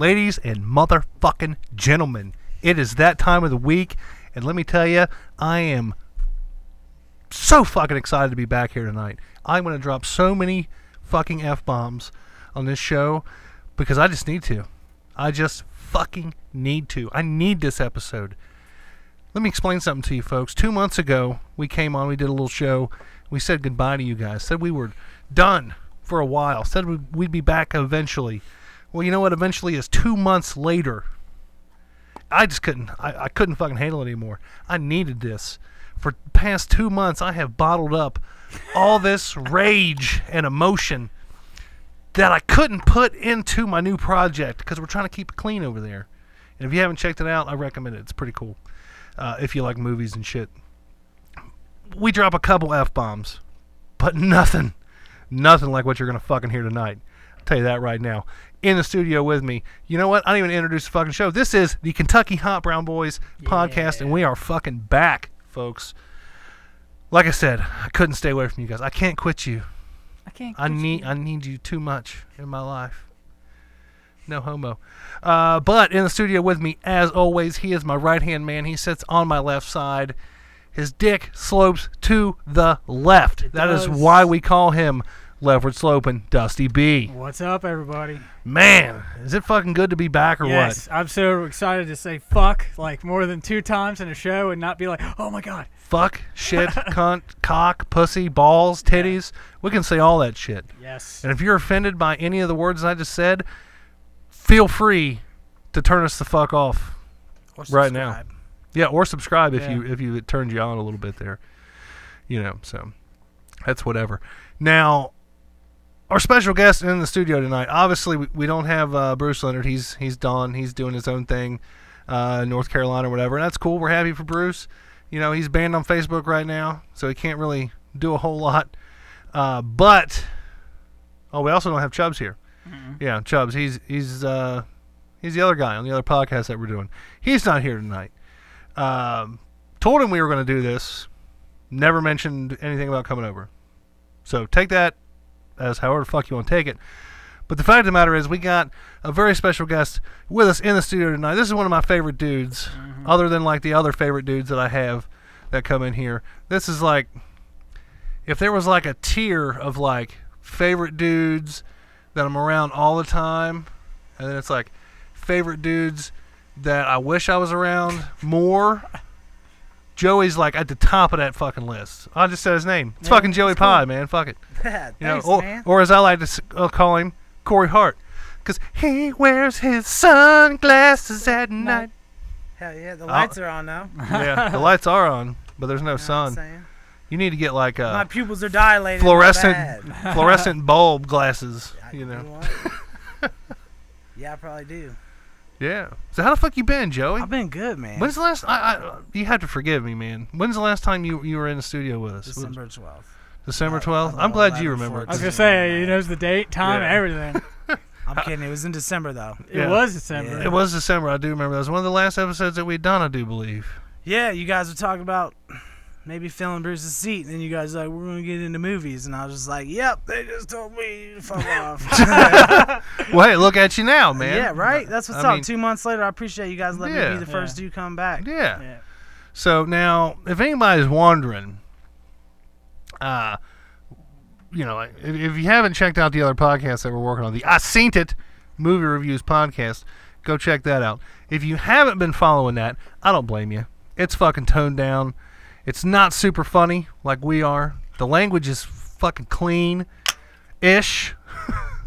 Ladies and motherfucking gentlemen, it is that time of the week, and let me tell you, I am so fucking excited to be back here tonight. I'm going to drop so many fucking F-bombs on this show because I just need to. I just fucking need to. I need this episode. Let me explain something to you folks. 2 months ago, we came on, we did a little show. We said goodbye to you guys. Said we were done for a while. Said we'd be back eventually. Well, you know what? Eventually is 2 months later. I just couldn't. I couldn't fucking handle it anymore. I needed this. For the past 2 months, I have bottled up all this rage and emotion that I couldn't put into my new project because we're trying to keep it clean over there. And if you haven't checked it out, I recommend it. It's pretty cool. If you like movies and shit. We drop a couple F-bombs, but nothing like what you're going to fucking hear tonight. I'll tell you that right now. In the studio with me, you know what? I didn't even introduce the fucking show. This is the Kentucky Hot Brown Boys podcast, and we are fucking back, folks. Like I said, I couldn't stay away from you guys. I can't quit you. I need you too much in my life. No homo. But in the studio with me, as always, he is my right-hand man. He sits on my left side. His dick slopes to the left. That is why we call him Leftward Sloping Dusty B. What's up, everybody? Man, is it fucking good to be back or what? Yes, I'm so excited to say fuck like more than 2 times in a show and not be like, oh my god. Fuck, shit, cunt, cock, pussy, balls, titties. We can say all that shit. Yes. And if you're offended by any of the words I just said, feel free to turn us the fuck off right now. Yeah, or subscribe if you it turned you on a little bit there. You know, so that's whatever. Now, our special guest in the studio tonight. Obviously, we don't have Bruce Leonard. He's done. He's doing his own thing, North Carolina or whatever. And that's cool. We're happy for Bruce. You know, he's banned on Facebook right now, so he can't really do a whole lot. But we also don't have Chubbs here. Mm-hmm. Yeah, Chubbs. He's the other guy on the other podcast that we're doing. He's not here tonight. Told him we were going to do this. Never mentioned anything about coming over. So take that as however the fuck you want to take it. But the fact of the matter is we got a very special guest with us in the studio tonight. This is one of my favorite dudes, other than like the other favorite dudes that I have that come in here. This is like, if there was like a tier of like favorite dudes that I'm around all the time, and then it's like favorite dudes that I wish I was around more, Joey's like at the top of that fucking list. I just said his name. It's fucking Joey Pie, cool. Man. Fuck it. Thanks, man. Or as I like to call him, Corey Hart. Because he wears his sunglasses at night. Hell yeah, the lights are on now. Yeah, the lights are on, but there's no sun. You need to get like my pupils are dilated. Fluorescent bulb glasses. You know. Yeah, I probably do. Yeah. So how the fuck you been, Joey? I've been good, man. When's the last? You have to forgive me, man. When's the last time you were in the studio with us? December 12th. December 12th. I'm glad you remember. I was gonna say he knows the date, time, everything. I'm kidding. It was in December though. It was December. It was December. I do remember. That was one of the last episodes that we'd done, I do believe. Yeah, you guys were talking about maybe filling Bruce's seat, and then you guys were like, we're gonna get into movies, and I was just like, yep, they just told me to fuck off. Well, hey, look at you now, man. Yeah, right. That's what's up. 2 months later, I appreciate you guys letting me be the first dude come back. Yeah. So now, if anybody's wondering, you know, if you haven't checked out the other podcasts that we're working on, the I Seen It Movie Reviews podcast, go check that out. If you haven't been following that, I don't blame you. It's fucking toned down. It's not super funny like we are. The language is fucking clean-ish.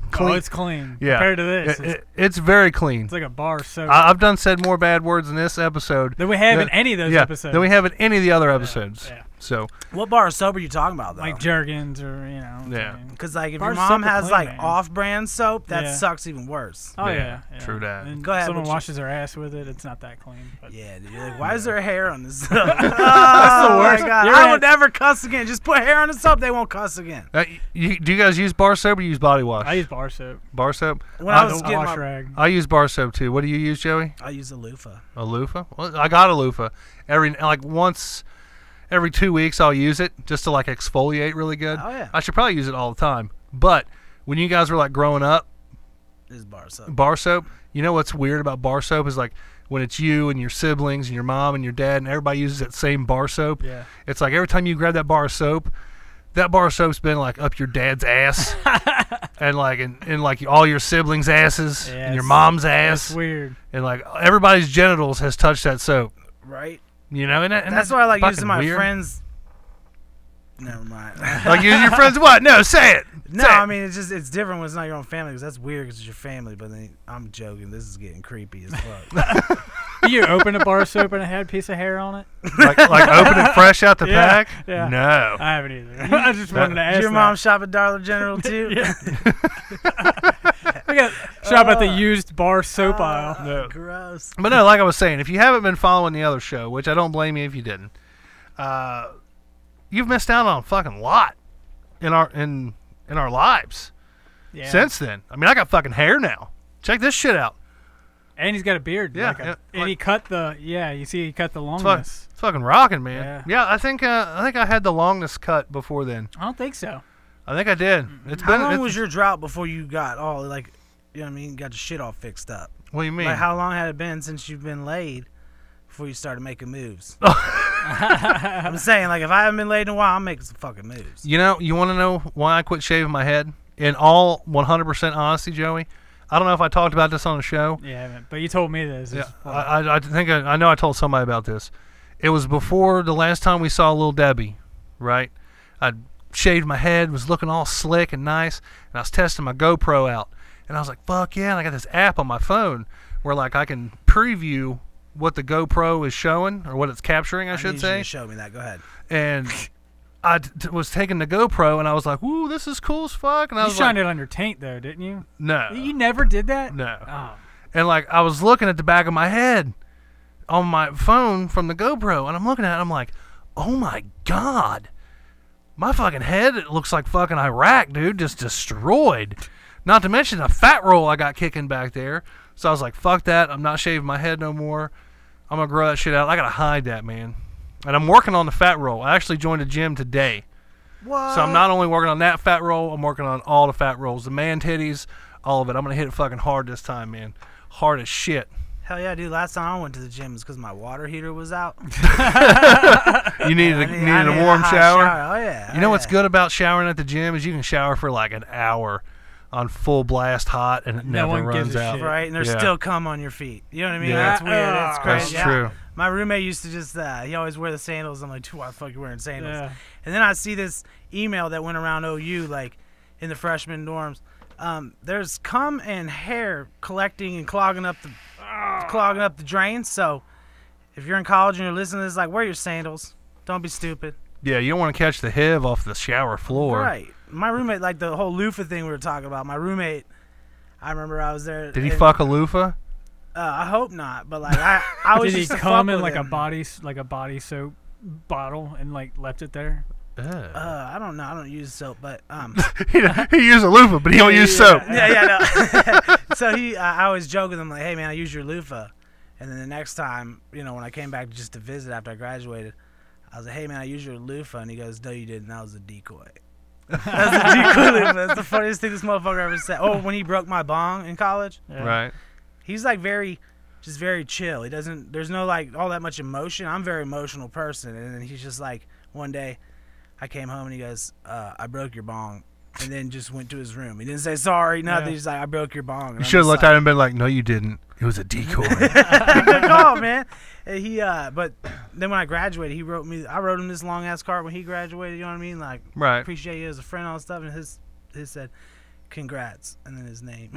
Clean. Oh, it's clean. Yeah. Compared to this. It's very clean. It's like a bar soda. I've said more bad words in this episode than we have in any of those episodes. Than we have in any of the other episodes. Yeah. So, what bar of soap are you talking about, though? Like Jergens or, you know. Yeah. Because, like, if your mom has, like, off-brand soap, that sucks even worse. Oh, yeah. True that. And go ahead. Someone washes her ass with it, it's not that clean. But. Yeah, dude. You're like, why is there hair on this soap? That's the worst. My God. I would never cuss again. Just put hair on the soap, they won't cuss again. Do you guys use bar soap or you use body wash? I use bar soap. Bar sope? When I was getting wash rag. I use bar soap too. What do you use, Joey? I use a loofah. A loofah? Well, I got a loofah. Once every 2 weeks I'll use it just to like exfoliate really good. Oh yeah. I should probably use it all the time. But when you guys were like growing up, It is bar soap. Bar soap. You know what's weird about bar soap is like when it's you and your siblings and your mom and your dad and everybody uses that same bar soap. Yeah. It's like every time you grab that bar of soap's been like up your dad's ass and like in like all your siblings' asses and your mom's ass. That's weird. And like everybody's genitals has touched that soap. Right. You know, and that's why I like using my weird. friends. Never mind. Like using your friends what? No, say it. No, Say it. I mean it's different when it's not your own family because that's weird because it's your family. But then I'm joking. This is getting creepy as fuck. You open a bar of soap and it had a piece of hair on it? like open it fresh out the pack? Yeah. No. I haven't either. I just wanted to ask. Did your mom shop at Dollar General too? Yeah. We got shop at the used bar soap aisle. No. Gross. But no, like I was saying, if you haven't been following the other show, which I don't blame you if you didn't, you've missed out on a fucking lot in our lives Yeah. since then. I mean, I got fucking hair now. Check this shit out. And he's got a beard. Yeah, like yeah, and he cut the you see he cut the It's longness. fucking rocking, man. Yeah. I think I had the longness cut before then. I don't think so. I think I did. It's How been. long it's- was your drought before you got all like, you know what I mean, got your shit all fixed up? What do you mean? Like how long had it been since you've been laid before you started making moves? I'm saying like if I haven't been laid in a while, I'm making some fucking moves. You know, you want to know why I quit shaving my head? In all 100% honesty, Joey, I don't know if I talked about this on the show. Yeah, I haven't. But you told me this. Yeah, I think I know I told somebody about this. It was before the last time we saw Little Debbie, right? I shaved my head, was looking all slick and nice, and I was testing my GoPro out. And I was like, fuck yeah, and I got this app on my phone where like I can preview what the GoPro is showing, or what it's capturing, I should need say. You to show me that. Go ahead. And I was taking the GoPro, and I was like, "Woo, this is cool as fuck." And I You was shined like, it on your taint though, didn't you? "No, You never did that? no." Oh. And like I was looking at the back of my head on my phone from the GoPro, and I'm looking at it, and I'm like, "Oh my god, my fucking head! It looks like fucking Iraq, dude, just destroyed." Not to mention the fat roll I got kicking back there. So I was like, "Fuck that! I'm not shaving my head no more. I'm gonna grow that shit out. I gotta hide that, man." And I'm working on the fat roll. I actually joined a gym today. What? So I'm not only working on that fat roll, I'm working on all the fat rolls. The man titties, all of it. I'm going to hit it fucking hard this time, man. Hard as shit. Hell yeah, dude. Last time I went to the gym was because my water heater was out. You needed, I needed needed a warm hot shower. Oh, yeah. You know what's good about showering at the gym is you can shower for like an hour on full blast hot and it No never one gives runs a out. shit. Right, and there's Yeah. still cum on your feet. You know what I mean? Yeah. That's weird. That's crazy. That's Yeah. true. My roommate used to just, he always wear the sandals. I'm like, dude, why the fuck you wearing sandals? Yeah. And then I see this email that went around OU, like, in the freshman dorms. There's cum and hair collecting and clogging up the drains. So if you're in college and you're listening to this, like, wear your sandals. Don't be stupid. Yeah, you don't want to catch the HIV off the shower floor. Right. My roommate, like the whole loofah thing we were talking about, my roommate, I remember I was there. Did he and, fuck a loofah? I hope not, but like I was Did he just to come fuck in with like him. a body soap bottle and like left it there? I don't know. I don't use soap, but he used a loofah, but he don't use soap. yeah. No. So I always joke with him like, "Hey man, I use your loofah," and then the next time, you know, when I came back just to visit after I graduated, I was like, "Hey man, I used your loofah," and he goes, "No, you didn't. That was a decoy." That was a decoy loofah. That's the funniest thing this motherfucker ever said. Oh, when he broke my bong in college. Yeah. Right. He's like very chill. He doesn't, there's no like all that much emotion. I'm a very emotional person. And then he's just like, one day I came home and he goes, I broke your bong. And then just went to his room. He didn't say sorry, nothing. Yeah. He's like, I broke your bong. And You I'm should have just looked like, at him and been like, "No, you didn't. It was a decoy." Good call, man. And he, but then when I graduated, I wrote him this long ass card when he graduated. You know what I mean? Like, Right. appreciate you as a friend and all that stuff. And his said, "Congrats," and then his name.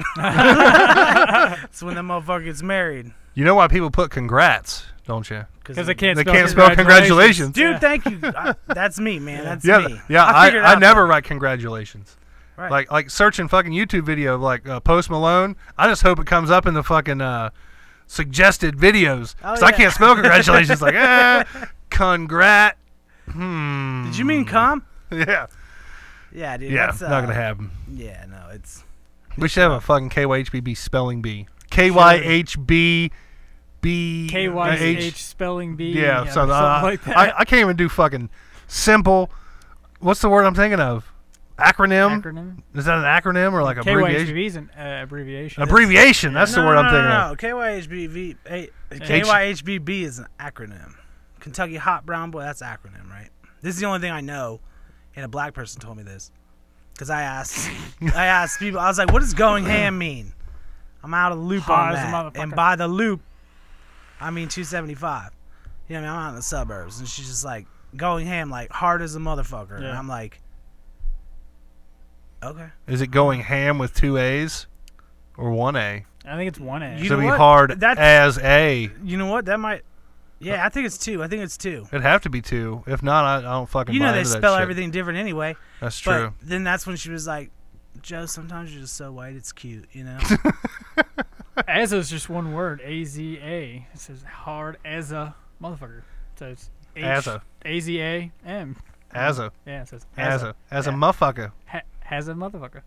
It's when that motherfucker gets married. You know why people put congrats, don't you? Because they can't They spell can't spell congratulations. Dude, Yeah. thank you. That's me, man. That's Yeah, me. yeah. figured it I out, never though. write congratulations. Right. Like searching fucking YouTube video of like Post Malone. I just hope it comes up in the fucking suggested videos. Oh, 'Cause I yeah. can't spell congratulations. Like, congrat. Hmm. Did you mean cum? Yeah. Yeah, dude. Yeah. That's, Not gonna happen. Yeah, no, it's. We should have a fucking KYHBB spelling bee. KYHBB. KYH spelling bee. Yeah, something like that. I can't even do fucking simple. What's the word I'm thinking of? Acronym? Acronym. Is that an acronym or like abbreviation? KYHBB is an abbreviation. Abbreviation. That's the word I'm thinking of. No. KYHBB is an acronym. Kentucky Hot Brown Boy. That's acronym, right? This is the only thing I know, and a black person told me this. Because I asked people. I was like, "What does going ham mean?" I'm out of the loop on that. And by the loop, I mean 275. You know what I mean? I'm out in the suburbs, and she's just like going ham, like hard as a motherfucker. Yeah. And I'm like, okay. Is it going ham with 2 A's or 1 A? I think it's 1 A. Should be hard as A. You know what? That might. Yeah, I think it's 2. I think it's 2. It'd have to be 2. If not, I don't fucking. You know buy they into spell that shit. everything different anyway. That's true. But then that's when she was like, "Joe, sometimes you're just so white, it's cute, you know." Aza is just one word. A-Z-A. It says hard as a motherfucker. So it's Aza. A-Z-A-M. Aza. Yeah, it says Aza. As a motherfucker. Has a motherfucker.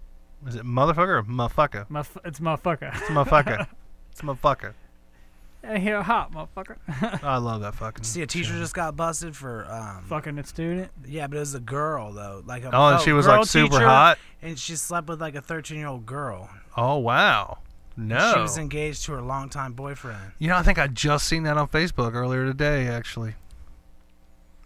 Is it motherfucker or motherfucker? It's motherfucker. It's motherfucker. It's motherfucker. Hey, here, hot motherfucker. I love that fucking. See, a teacher just got busted for fucking a student. Yeah, but it was a girl though, like a and she was like super hot, and she slept with like a 13-year-old girl. Oh wow, no. She was engaged to her longtime boyfriend. You know, I think I just seen that on Facebook earlier today, actually.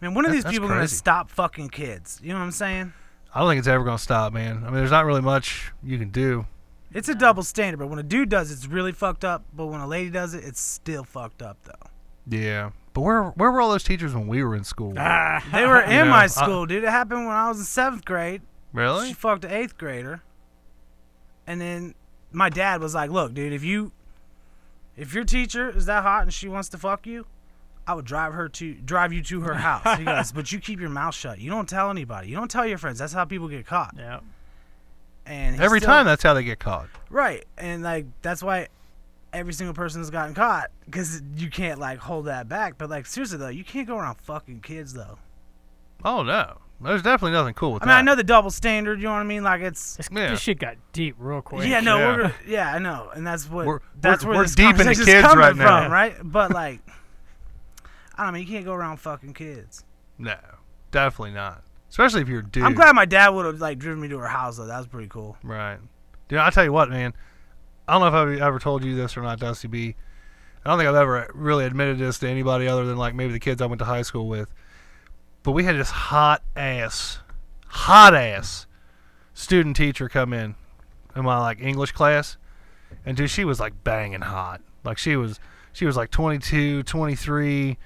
Man, when are these people gonna stop fucking kids? You know what I'm saying? I don't think it's ever gonna stop, man. I mean, there's not really much you can do. It's a double standard, but when a dude does it, it's really fucked up. But when a lady does it, it's still fucked up, though. Yeah. But where were all those teachers when we were in school? They were in my school, dude. It happened when I was in 7th grade. Really? She fucked an 8th grader. And then my dad was like, look, dude, if your teacher is that hot and she wants to fuck you, I would drive you to her house. He goes, but you keep your mouth shut. You don't tell anybody. You don't tell your friends. That's how people get caught. Yeah. And every time that's how they get caught. Right. And like that's why every single person has gotten caught, because you can't like hold that back. But like seriously though, you can't go around fucking kids though. Oh no. There's definitely nothing cool with that. I mean, I know the double standard, you know what I mean? Like it's this shit got deep real quick. Yeah, no, I know. And that's what we're this deep into kids right now. From, right? But like I don't know, you can't go around fucking kids. No. Definitely not. Especially if you're a dude. I'm glad my dad would have like driven me to her house though. That was pretty cool. Right. Dude, I'll tell you what, man. I don't know if I've ever told you this or not, Dusty B. I don't think I've ever really admitted this to anybody other than like maybe the kids I went to high school with. But we had this hot ass student teacher come in my like English class, and dude, she was like banging hot. Like she was like 22, 23.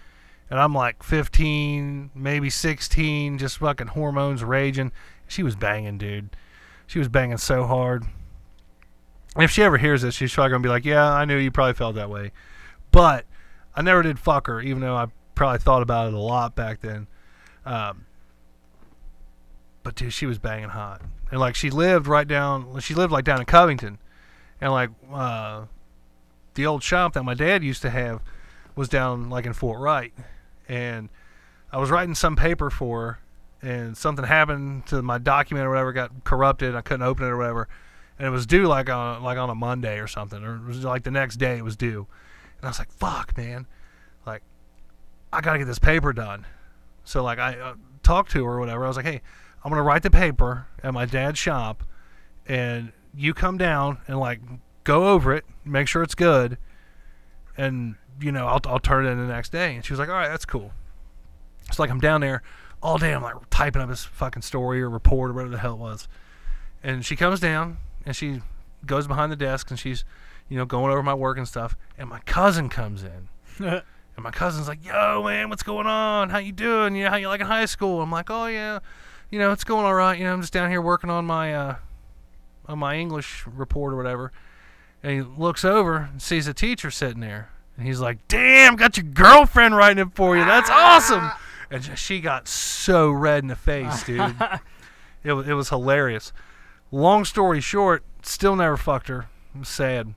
And I'm like 15, maybe 16, just fucking hormones raging. She was banging, dude. She was banging so hard. And if she ever hears this, she's probably going to be like, yeah, I knew you probably felt that way. But I never did fuck her, even though I probably thought about it a lot back then. But, dude, she was banging hot. And, like, she lived like down in Covington. And, like, the old shop that my dad used to have was down, like, in Fort Wright. And I was writing some paper for her, and something happened to my document or whatever, got corrupted. I couldn't open it or whatever, and it was due like on a Monday or something, or it was like the next day it was due. And I was like, "Fuck, man! Like, I gotta get this paper done." So like I talked to her or whatever. I was like, "Hey, I'm gonna write the paper at my dad's shop, and you come down and like go over it, make sure it's good, and." You know, I'll turn it in the next day. And she was like, all right, that's cool. It's like I'm down there all day. I'm like typing up this fucking story or report or whatever the hell it was. And she comes down and she goes behind the desk and she's, you know, going over my work and stuff. And my cousin comes in. And my cousin's like, yo, man, what's going on? How you doing? You know, how you like in high school? I'm like, oh, yeah. You know, it's going all right. You know, I'm just down here working on my English report or whatever. And he looks over and sees a teacher sitting there. And he's like, damn, got your girlfriend writing it for you. That's awesome. And she got so red in the face, dude. It was hilarious. Long story short, still never fucked her. I'm sad.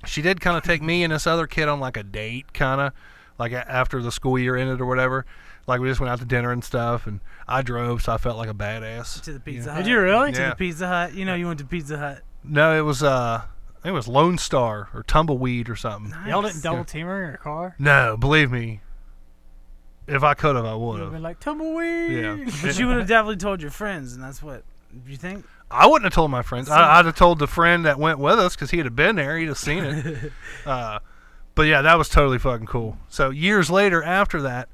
She did kind of take me and this other kid on like a date, kind of. Like after the school year ended or whatever. Like we just went out to dinner and stuff. And I drove, so I felt like a badass. To the Pizza Hut. Did you really? To the Pizza Hut. You know you went to Pizza Hut. No, it was... I think it was Lone Star or Tumbleweed or something. Nice. Y'all didn't double team her in your car? No, believe me. If I could have, I would You'd have. been like, Tumbleweed! Yeah. But you would have definitely told your friends, and that's what You think? I wouldn't have told my friends. I'd have told the friend that went with us because he'd have been there. He'd have seen it. But yeah, that was totally fucking cool. So years later, after that,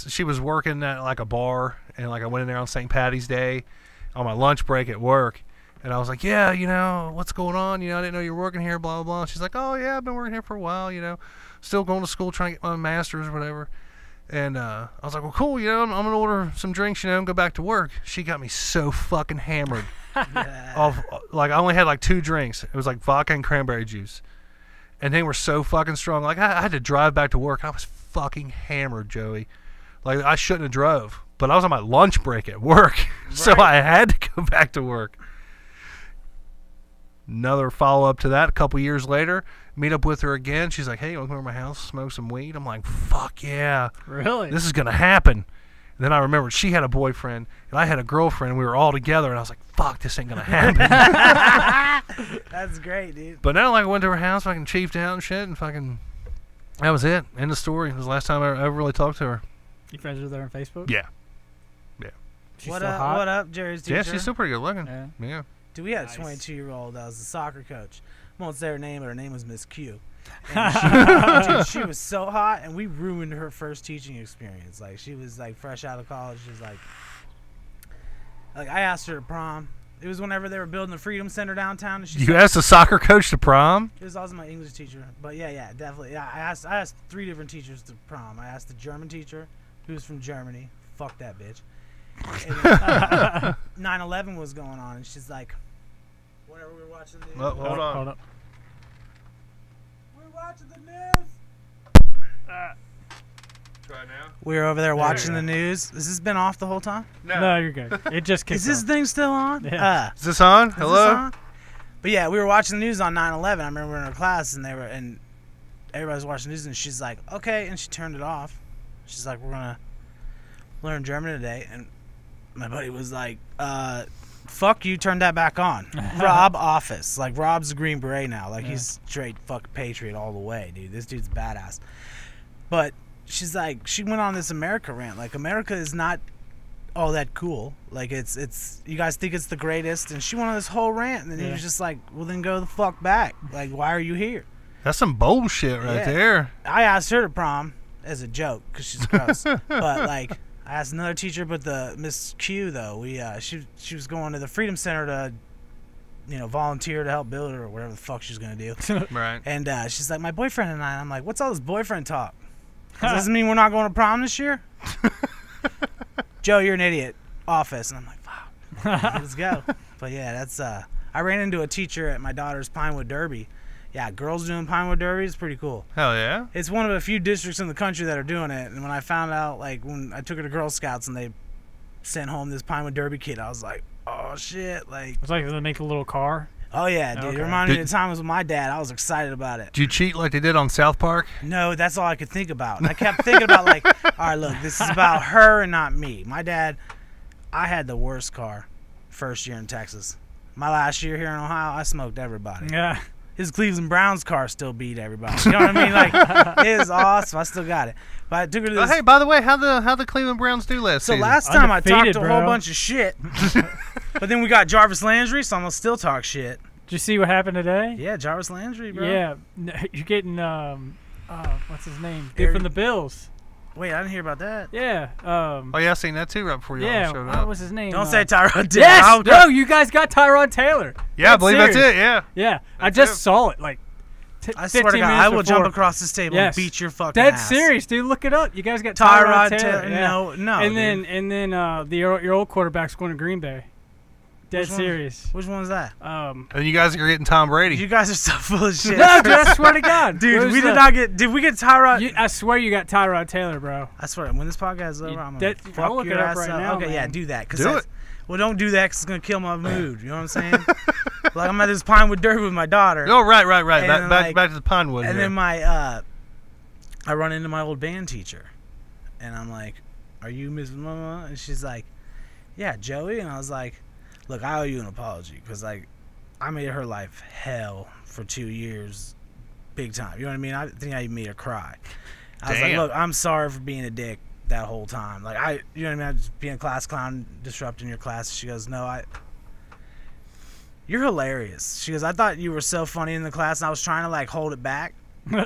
she was working at like a bar, and like I went in there on St. Patty's Day on my lunch break at work, and I was like, yeah, you know, what's going on? You know, I didn't know you were working here, blah, blah, blah. She's like, oh yeah, I've been working here for a while, you know, still going to school trying to get my master's or whatever. And I was like, well, cool, you know, I'm going to order some drinks, you know, and go back to work. She got me so fucking hammered. Like, I only had like 2 drinks. It was like vodka and cranberry juice. And they were so fucking strong. Like, I had to drive back to work. I was fucking hammered, Joey. Like, I shouldn't have drove. But I was on my lunch break at work. Right. So I had to go back to work. Another follow-up to that, a couple years later, meet up with her again. She's like, hey, you want to come over to my house, smoke some weed? I'm like, fuck yeah. Really? This is going to happen. And then I remembered she had a boyfriend, and I had a girlfriend. We were all together, and I was like, fuck, this ain't going to happen. That's great, dude. But now, like, I went to her house, fucking chiefed out and shit, and fucking, that was it. End of story. It was the last time I ever really talked to her. You friends with her on Facebook? Yeah. She's what still up? hot? What up, Jerry's teacher? Yeah, she's still pretty good looking. Yeah. Dude, we had Nice. a 22-year-old that was a soccer coach. I won't say her name, but her name was Miss Q. And dude, she was so hot, and we ruined her first teaching experience. Like, she was like fresh out of college. She was like I asked her to prom. It was whenever they were building the Freedom Center downtown. And You asked a soccer coach to prom? It was also my English teacher. But yeah, definitely. Yeah, I asked 3 different teachers to prom. I asked the German teacher, who was from Germany. Fuck that bitch. 9/11 was going on, and she's like, whenever we were watching the news. Oh, hold on. Hold up. We're watching the news. Try now. We were over there There watching you the go. news. Has this been off the whole time? No, you're good. It just kicked Is this off. thing still on? Yeah. Is this on? Is Hello? this on? But yeah, we were watching the news on 9/11. I remember we were in our class, and everybody was watching the news, and she's like, okay, and she turned it off. She's like, we're gonna learn German today, and my buddy was like, fuck you, turn that back on. Rob Office. Like, Rob's a Green Beret now. Like, he's straight fucking patriot all the way, dude. This dude's badass. But she's like, she went on this America rant. Like, America is not all that cool. Like, it's you guys think it's the greatest, and she went on this whole rant, and then he was just like, well, then go the fuck back. Like, why are you here? That's some bullshit right Yeah. there. I asked her to prom as a joke because she's gross. But like, I asked another teacher, but the Miss Q though, she was going to the Freedom Center to, you know, volunteer to help build it or whatever the fuck she's gonna do. Right. And she's like, my boyfriend and I. I'm like, what's all this boyfriend talk? Does this mean we're not going to prom this year? Joe, you're an idiot. Office. And I'm like, wow, let's go. But yeah, that's I ran into a teacher at my daughter's Pinewood Derby. Yeah, girls doing Pinewood Derby is pretty cool. Hell yeah. It's one of a few districts in the country that are doing it. And when I found out, like, when I took her to Girl Scouts and they sent home this Pinewood Derby kid, I was like, oh, shit. Like, It's like they make a little car. oh, yeah, dude. Okay. It reminded me of the time I was with my dad. I was excited about it. Did you cheat like they did on South Park? No, that's all I could think about. And I kept thinking about, like, all right, look, this is about her and not me. My dad, I had the worst car first year in Texas. My last year here in Ohio, I smoked everybody. Yeah. His Cleveland Browns car still beat everybody. You know what I mean? Like, it is awesome. I still got it. But I took her to Oh, this. hey, by the way, how the Cleveland Browns do last So season? last time I talked Undefeated, a whole bro. bunch of shit. But then we got Jarvis Landry, so I'm going to still talk shit. Did you see what happened today? Yeah, Jarvis Landry, bro. Yeah. You're getting what's his name? Dude from the Bills. Wait, I didn't hear about that. Yeah. Oh yeah, I seen that too right before you all Yeah. showed What up. was his name? Don't say Tyrod Taylor. Yes. I'll- No, you guys got Tyrod Taylor. Yeah, I believe that's serious. it. Yeah. Yeah. I That's just it. saw it like. I swear to 15 God, minutes I will jump before. across this table Yes. and beat your fucking Dead ass. serious, dude. Look it up. You guys got Tyrod Taylor. Yeah. No. And dude. then your old quarterback's going to Green Bay. Dead Which one? serious. Which one's that? And you guys are getting Tom Brady. You guys are so full of shit. No, dude, I swear to God. Dude, Where's we did the- not get. Did we get Tyrod? I swear you got Tyrod Taylor, bro. I swear, when this podcast is over, I'm gonna I'll fuck look your it up ass right up. now, Okay, man. yeah, do that. 'Cause Do that's- it. Well, don't do that 'cause it's gonna kill my mood. You know what I'm saying? Like, I'm at this Pinewood Derby with my daughter. Oh, right. And then, like- Back to the Pinewood. And here. then I run into my old band teacher, and I'm like, "Are you Miss Mama?" And she's like, "Yeah, Joey." And I was like, "Look, I owe you an apology because like, I made her life hell for 2 years, big time. You know what I mean? I think I even made her cry. I was like, Damn. look, I'm sorry for being a dick that whole time. Like you know what I mean? I was being a class clown, disrupting your class. She goes, no, you're hilarious. She goes, I thought you were so funny in the class, and I was trying to like hold it back.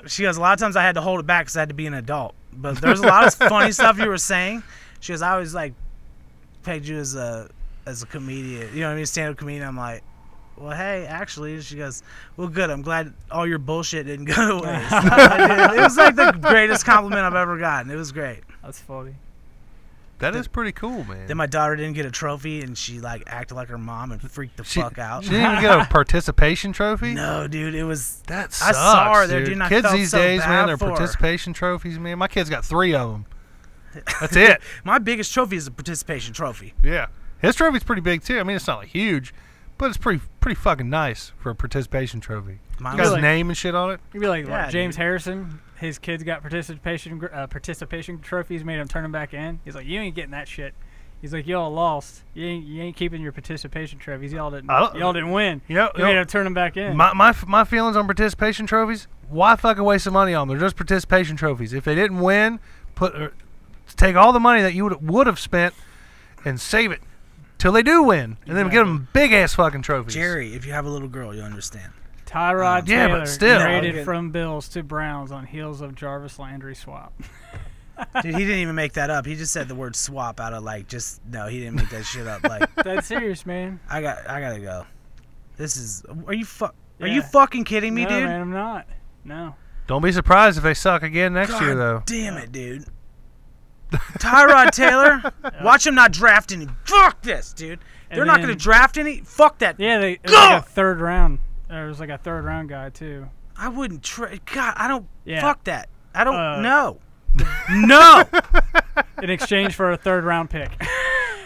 She goes, a lot of times I had to hold it back because I had to be an adult. But there's a lot of funny stuff you were saying. She goes, I always like pegged you as a comedian. You know what I mean? Stand-up comedian. I'm like, well, hey, actually. She goes, well, good. I'm glad all your bullshit didn't go to waste. It was like the greatest compliment I've ever gotten. It was great. That's funny. That is pretty cool, man. Then my daughter didn't get a trophy, and she like acted like her mom and freaked the fuck out. She didn't even get a participation trophy? No, dude, it was. That sucks, I saw her there, dude. dude, and I Kids felt these so days, bad man, their for her. participation trophies, man. My kid's got 3 of them. That's it. My biggest trophy is a participation trophy. Yeah. His trophy's pretty big, too. I mean, it's not like huge, but it's pretty fucking nice for a participation trophy. Mine Got his was name and shit on it. You'd be like, Yeah, what, James dude. Harrison. His kids got participation trophies. Made him turn them back in. He's like, you ain't getting that shit. He's like, y'all lost. You ain't keeping your participation trophies. Y'all didn't win. You know, You made him turn them back in. my feelings on participation trophies, why fucking waste the money on them? They're just participation trophies. If they didn't win, take all the money that you would have spent and save it till they do win. And then give them big-ass fucking trophies. Jerry, if you have a little girl, you'll understand. Tyrod Yeah, but Taylor still. traded No. from Bills to Browns on heels of Jarvis Landry swap. Dude, he didn't even make that up. He just said the word swap out of like just no. He didn't make that shit up. Like That's serious, man. I gotta go. This is. Are you Yeah. you fucking kidding me, No, dude? man, I'm not. No. Don't be surprised if they suck again next God year, though. damn it, dude. Tyrod Taylor, watch him not draft any. Fuck this, dude. They're And not then- gonna draft any. Fuck that. Yeah, it was Go! like a third round. There was like a third round guy too. I wouldn't trade. God, I don't. Yeah. Fuck that. I don't know. No. In exchange for a third round pick.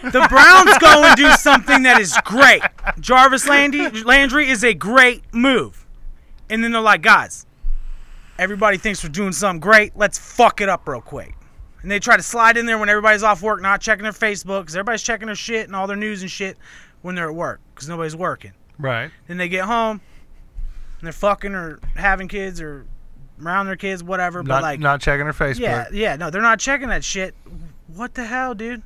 The Browns go and do something that is great. Jarvis Landry is a great move. And then they're like, guys, everybody thinks we're doing something great. Let's fuck it up real quick. And they try to slide in there when everybody's off work, not checking their Facebook, because everybody's checking their shit and all their news and shit when they're at work, because nobody's working. Right. Then they get home, and they're fucking or having kids or around their kids, whatever. But like, Not checking her Facebook. yeah, no, they're not checking that shit. What the hell, dude?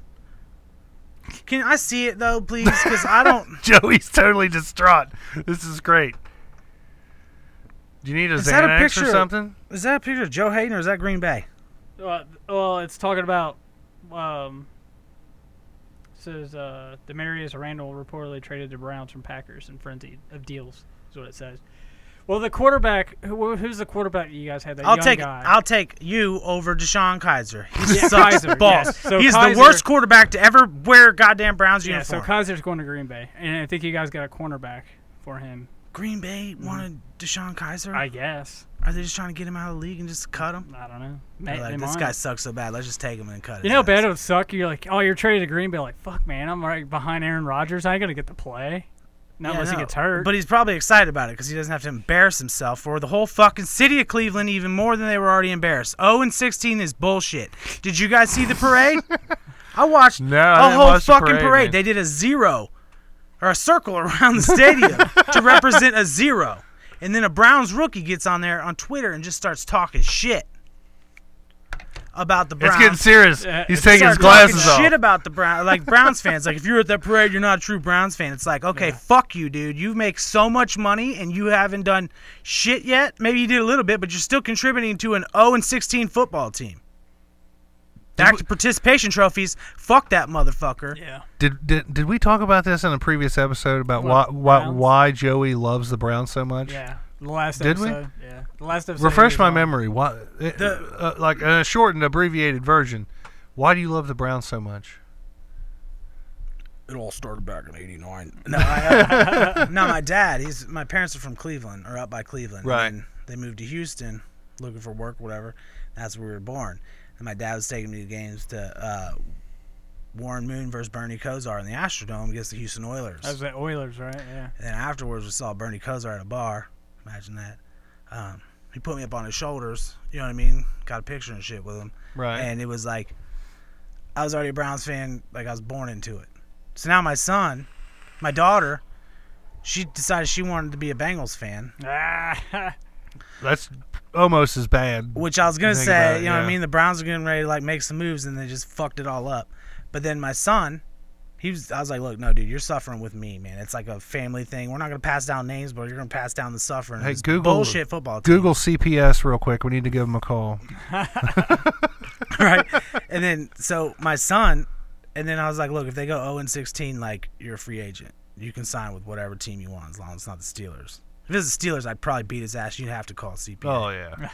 Can I see it though, please? Because I don't. Joey's totally distraught. This is great. Do you need a Is that a Xanax picture or of- something? Is that a picture of Joe Hayden or is that Green Bay? Well, it's talking about. Says Demarius Randall reportedly traded to Browns from Packers in frenzy of deals. Is what it says. Well, the quarterback. Who's the quarterback you guys had? That I'll young guy. I'll take you over Deshaun Kaiser. He Yeah, sucks Kaiser, balls. yes. So He's Kaiser- the worst quarterback to ever wear a goddamn Browns Yeah, so uniform. Kaiser's going to Green Bay, and I think you guys got a cornerback for him. Green Bay wanted Deshaun Kaiser. I guess. Are they just trying to get him out of the league and just cut him? I don't know. They're They like, this might. guy sucks so bad. Let's just take him and cut his You know how ass. bad it would suck? You're like, oh, you're traded to Green Bay. Like, fuck, man, I'm right behind Aaron Rodgers. I ain't gonna get to play. Not Yeah, unless no. he gets hurt. But he's probably excited about it because he doesn't have to embarrass himself or the whole fucking city of Cleveland even more than they were already embarrassed. 0-16 is bullshit. Did you guys see the parade? I watched No, I a didn't whole watch the fucking parade, parade. man. They did a zero or a circle around the stadium to represent a zero. And then a Browns rookie gets on there on Twitter and just starts talking shit about the Browns. It's getting serious. Yeah, He's it's taking his Start glasses talking off. shit about the Browns, like Browns fans. Like if you're at that parade, you're not a true Browns fan. It's like, okay, Yeah. fuck you, dude. You make so much money and you haven't done shit yet. Maybe you did a little bit, but you're still contributing to an 0-16 football team. Back to participation trophies. Fuck that motherfucker. yeah. Did we talk about this in a previous episode about What, why Browns? why Joey loves the Browns so much? Yeah. The last Did we? episode. Yeah. The last episode. Refresh he was my on. memory. Why, like a shortened, abbreviated version. Why do you love the Browns so much? It all started back in '89. No, no, my dad. My parents are from Cleveland, or up by Cleveland. Right. And they moved to Houston, looking for work, whatever. That's where we were born. And my dad was taking me to games to Warren Moon versus Bernie Kosar in the Astrodome against the Houston Oilers. That was the Oilers, right? Yeah. And then afterwards, we saw Bernie Kosar at a bar. Imagine that. He put me up on his shoulders. You know what I mean? Got a picture and shit with him. Right. And it was like, I was already a Browns fan. Like I was born into it. So now my daughter, she decided she wanted to be a Bengals fan. Ah, That's almost as bad. Which I was gonna Think say, about it, you know what I yeah. mean? The Browns are getting ready to like make some moves, and they just fucked it all up. But then my son, I was like, look, no, dude, you're suffering with me, man. It's like a family thing. We're not gonna pass down names, but you're gonna pass down the suffering. Hey, It's Google bullshit football team. Google CPS real quick. We need to give him a call. Right? And then so my son, and then I was like, look, if they go 0-16, like you're a free agent. You can sign with whatever team you want as long as it's not the Steelers. If it's the Steelers, I'd probably beat his ass. You'd have to call CPA. Oh yeah.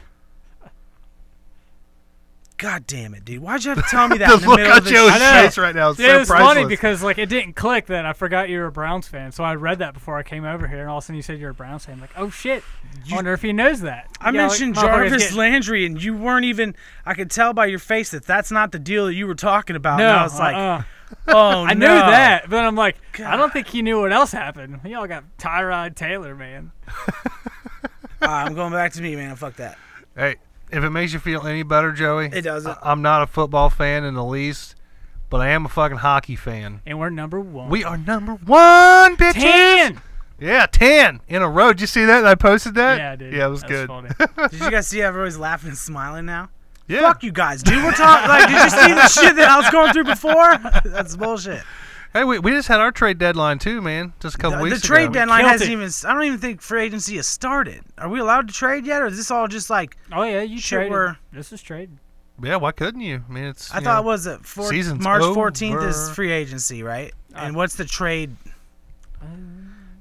God damn it, dude! Why'd you have to tell me that The in the look middle on of the Joe's I know. face right now is Yeah, so it was priceless. funny because like it didn't click that I forgot you were a Browns fan. So I read that before I came over here, and all of a sudden you said you're a Browns fan. I'm like, oh shit! I wonder if he knows that. I Yeah, like, mentioned motherfuckers Jarvis get- Landry, and you weren't even. I could tell by your face that that's not the deal that you were talking about. No, and I was like, oh I no. knew that, but I'm like, I God. don't think he knew what else happened. Y'all got Tyrod Taylor, man. I'm going back to me, man. Fuck that. Hey, if it makes you feel any better, Joey, It doesn't. I'm not a football fan in the least, but I am a fucking hockey fan. And we're number 1. We are number 1, bitches. 10. Yeah, 10 in a row. Did you see that? I posted that. Yeah, dude. Yeah, it was That's good. funny. Did you guys see everybody's laughing and smiling now? Yeah. Fuck you guys, dude. We're talking. Like, did you see the shit that I was going through before? That's bullshit. Hey, we just had our trade deadline too, man. Just a couple The weeks trade ago. deadline Killed hasn't it. even. I don't even think free agency has started. Are we allowed to trade yet, or is this all just like? Oh yeah, you Shit, traded. we're- This is trade. Yeah, why couldn't you? I mean, it's. I you thought know, it was at season's March 14th is over. free agency, right? And what's the trade? I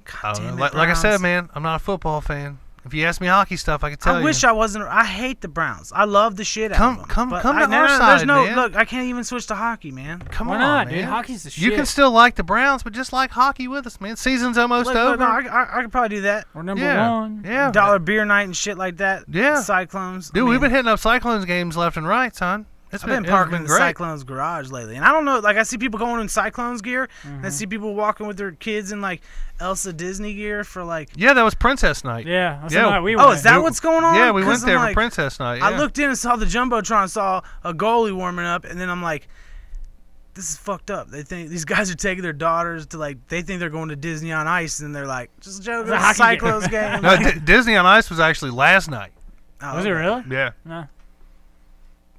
God don't know. damn it, Like I said, Browns. man, I'm not a football fan. If you ask me hockey stuff, I could tell I you. wish I wasn't. I hate the Browns. I love the shit out of them. Come But to I, our no, side, there's no, man. Look, I can't even switch to hockey, man. Come Why on, not, man. dude? Hockey's the shit. You can still like the Browns, but just like hockey with us, man. Season's almost Look, over. no, I could probably do that. We're number yeah, 1. yeah. Dollar beer night and shit like that. Yeah. Cyclones. Dude, I we've mean, been hitting up Cyclones games left and right, son. It's I've been it's parking in the great. Cyclones garage lately, and I don't know. Like, I see people going in Cyclones gear, and I see people walking with their kids in like Elsa Disney gear for like. Yeah, that was Princess Night. Yeah. That's Yeah. the night we Oh, went. is that We- what's going on? Yeah, we 'Cause went I'm there like, for Princess Night. I yeah. looked in and saw the jumbotron, saw a goalie warming up, and then I'm like, "This is fucked up." They think these guys are taking their daughters to like. They think they're going to Disney on Ice, and they're like, "Just joking." It's a It's a hockey game. Cyclones game. No, Disney on Ice was actually last night. Oh, Was it okay. really? Yeah. No.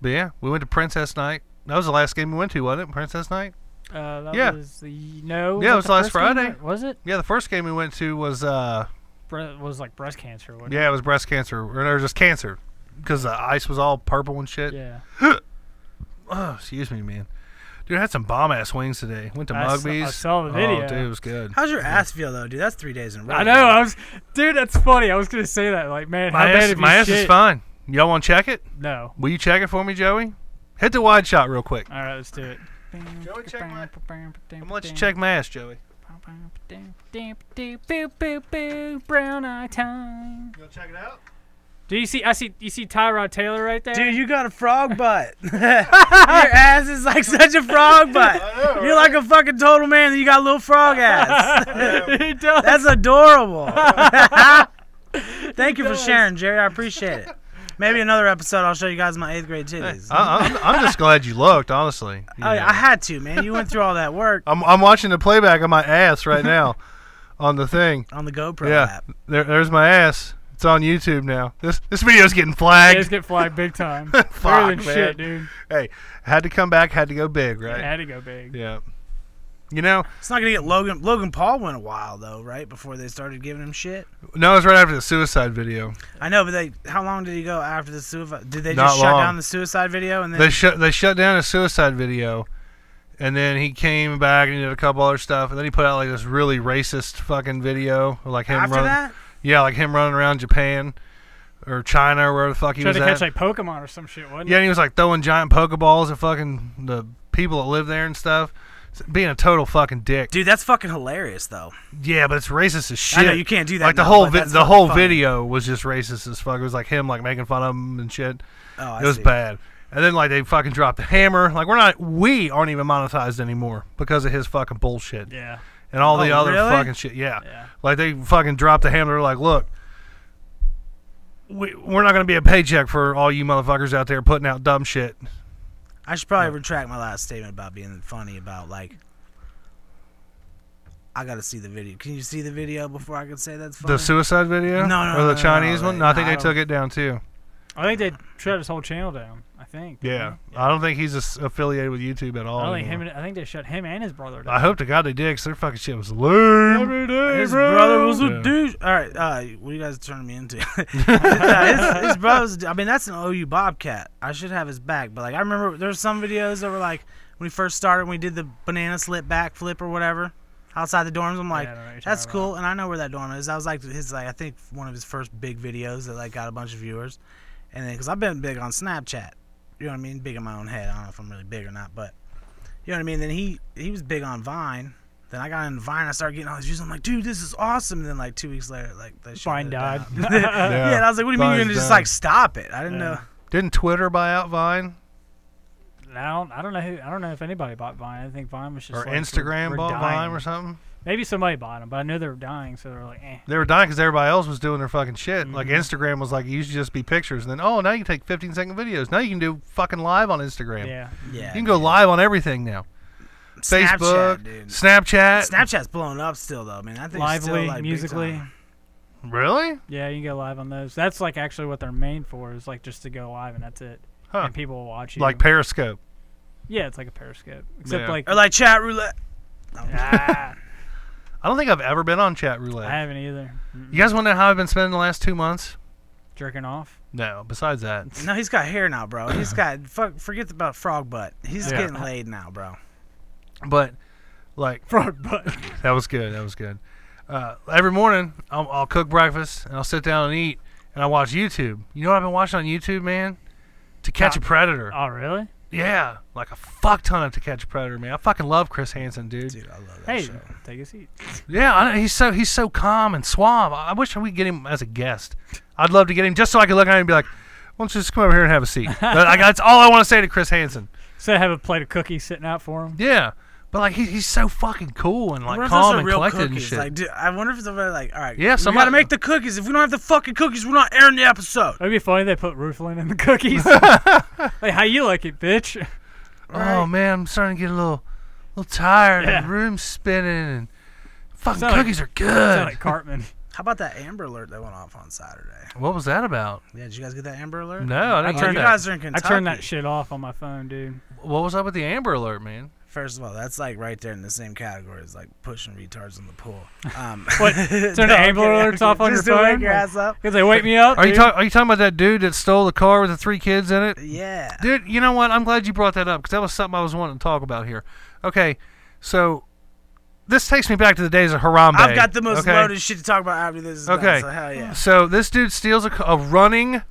But yeah, we went to Princess Night. That was the last game we went to, wasn't it? Princess Night? That Yeah. was the no. Yeah, it that was the last first game? Friday. Was it? Yeah, the first game we went to was Was like breast cancer. Wasn't yeah, it was breast cancer, or just cancer, because the ice was all purple and shit. It? Yeah. Oh, excuse me, man. Dude, I had some bomb ass wings today. Went to Mugby's. I saw the video. Oh, dude, it was good. How's your ass feel though, dude? That's 3 days in a row. I know. Dude, that's funny. I was gonna say that. Like, man, how My bad ass, if you my ass shit? is fine. Y'all want to check it? No. Will you check it for me, Joey? Hit the wide shot real quick. All right, let's do it. Joey, check my- I'm gonna let you check my ass, Joey. Brown eye time. You want to check it out? Do you see? You see Tyrod Taylor right there. Dude, you got a frog butt. Your ass is like such a frog butt. I know, You're like a fucking total man, and you got a little frog ass. He does. That's adorable. Thank you for sharing, Jerry. I appreciate it. Maybe another episode I'll show you guys my 8th grade titties. I'm just glad you looked, honestly. You Oh, know. I had to, man. You went through all that work I'm watching the playback of my ass right now on the thing. on the GoPro Yeah, app. there's my ass. It's on YouTube now. This video's getting Yeah, flagged. just get flagged big time. Fuck, Better than man. shit, dude. Hey, had to come back, had to go big, It right? had to go big. Yeah. You know, It's not gonna get Logan. Logan Paul went a while though, right? Before they started giving him shit. no, it was right after the suicide video. I know, but how long did he go after the suicide? Did they Not just shut long. down the suicide video and then? They shut down his suicide video, and then he came back and he did a couple other stuff, and then he put out like this really racist fucking video, of, like him after running. that? Yeah, like him running around Japan or China or wherever the fuck he Tried was to at. catch like Pokemon or some shit, wasn't Yeah, it? and he was like throwing giant Pokeballs at fucking the people that live there and stuff. Being a total fucking dick. Dude, that's fucking hilarious though. Yeah, but it's racist as shit. I know you can't do that. Like the now, whole but that's the fucking whole funny. video was just racist as fuck. It was like him like making fun of him and shit. Oh, I It was see. bad. And then like they fucking dropped the hammer. Like we aren't even monetized anymore because of his fucking bullshit Yeah. and all the Oh, other really? fucking shit. Yeah. Yeah. Like they fucking dropped the hammer. They're like, look, we're not gonna be a paycheck for all you motherfuckers out there putting out dumb shit. I should probably retract my last statement about being funny about like I gotta see the video. Can you see the video before I can say that's funny? The suicide video? No, or the Chinese no, one? No, I think no, they took it down too. I think they shut his whole channel down. I think. Yeah. I don't think he's affiliated with YouTube at all. I think they shut him and his brother down. I hope to God they did, because their fucking shit was lame. Every day, His bro. brother was a douche. All right, what are you guys turning me into? his brother was. I mean, that's an OU Bobcat. I should have his back, but like I remember there were some videos that were like when we first started, when we did the banana slip backflip or whatever outside the dorms. I'm like, I don't know what you're that's talking cool, and I know where that dorm is. That was like his I think one of his first big videos that like got a bunch of viewers, and then because I've been big on Snapchat. You know what I mean? Big in my own head. I don't know if I'm really big or not, but you know what I mean? Then he was big on Vine. Then I got into Vine. I started getting all these views. I'm like, dude, this is awesome. And then like 2 weeks later, like that shit Vine died. Yeah, and I was like, what do you mean you're Vine's gonna just done. like stop it? I didn't know. Didn't Twitter buy out Vine? I don't know if anybody bought Vine. I think Vine was just Or like, Instagram we're bought dying. Vine or something? Maybe somebody bought them, but I knew they were dying, so they were like, eh. They were dying because everybody else was doing their fucking shit. Like Instagram was like, it used to just be pictures. And then, now you can take 15-second videos. Now you can do fucking live on Instagram. Yeah. Yeah. You can go live on everything now. Facebook, Snapchat, dude. Snapchat. Snapchat's blowing up still though, man. I think it's still, Lively, like, big Musically. time. Really? Yeah, you can go live on those. That's like actually what they're made for, is like just to go live and that's it. Huh. And people will watch you. Like Periscope. Yeah, it's like a Periscope. Except Yeah. like Or like chat roulette. ah, I don't think I've ever been on chat roulette. I haven't either. You guys want to know how I've been spending the last 2 months? Jerking off. No, besides that. No, he's got hair now, bro. He's got forget about frog butt. He's Yeah. getting laid now, bro. But, like, Frog butt. that was good. That was good. Every morning, I'll cook breakfast, and I'll sit down and eat, and I watch YouTube. You know what I've been watching on YouTube, man? To Catch a Predator. Oh, really? Yeah, like a fuck ton of To Catch a Predator, man. I fucking love Chris Hansen, dude. Dude, I love that Hey, show. take a seat. Yeah, he's so calm and suave. I wish we could get him as a guest. I'd love to get him just so I could look at him and be like, "Why don't you just come over here and have a seat?" But that's all I want to say to Chris Hansen. So have a plate of cookies sitting out for him. Yeah, but like he's so fucking cool and I like wonder if calm those are and real collected and cookies. shit. Like, dude, I wonder if somebody like, all right, Yeah, we somebody- gotta make the cookies. If we don't have the fucking cookies, we're not airing the episode. It'd be funny if they put Rooflin in the cookies. Like, how you like it, bitch? Oh man, I'm starting to get a little tired. Yeah. And the room's spinning and fucking Sound like- cookies are Sound good. like Cartman. How about that Amber Alert that went off on Saturday? What was that about? Yeah, did you guys get that Amber Alert? No, I didn't Oh, get you that. guys are in I Kentucky. turned that shit off on my phone, dude. What was up with the Amber Alert, man? First of all, that's like right there in the same category as like pushing retards in the pool. What? Turn the Amber Alerts off on your just to wake phone? your ass up. Because they wake me up. Are you dude. are you talking about that dude that stole the car with the 3 kids in it? Yeah. Dude, you know what? I'm glad you brought that up because that was something I was wanting to talk about here. Okay, so this takes me back to the days of Harambe. I've got the most okay? loaded shit to talk about after this is Okay. done, so hell yeah. So this dude steals a running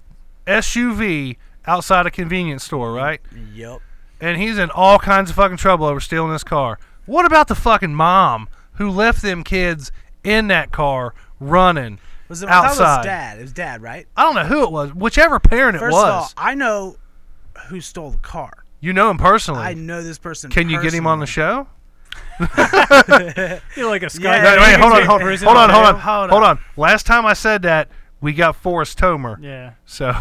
SUV outside a convenience store, right? Yep. And he's in all kinds of fucking trouble over stealing this car. What about the fucking mom who left them kids in that car running Was it, I thought it outside? was dad. It was dad, right? I don't know who it was. Whichever parent it First was. of all, I know who stole the car. You know him personally. I know this person. Can you get him on the personally. show? You're like a sky. Yeah, No, yeah, wait, you hold can on, say hold prison on, or hold on, jail. hold on. Last time I said that, we got Forrest Tomer. Yeah. So,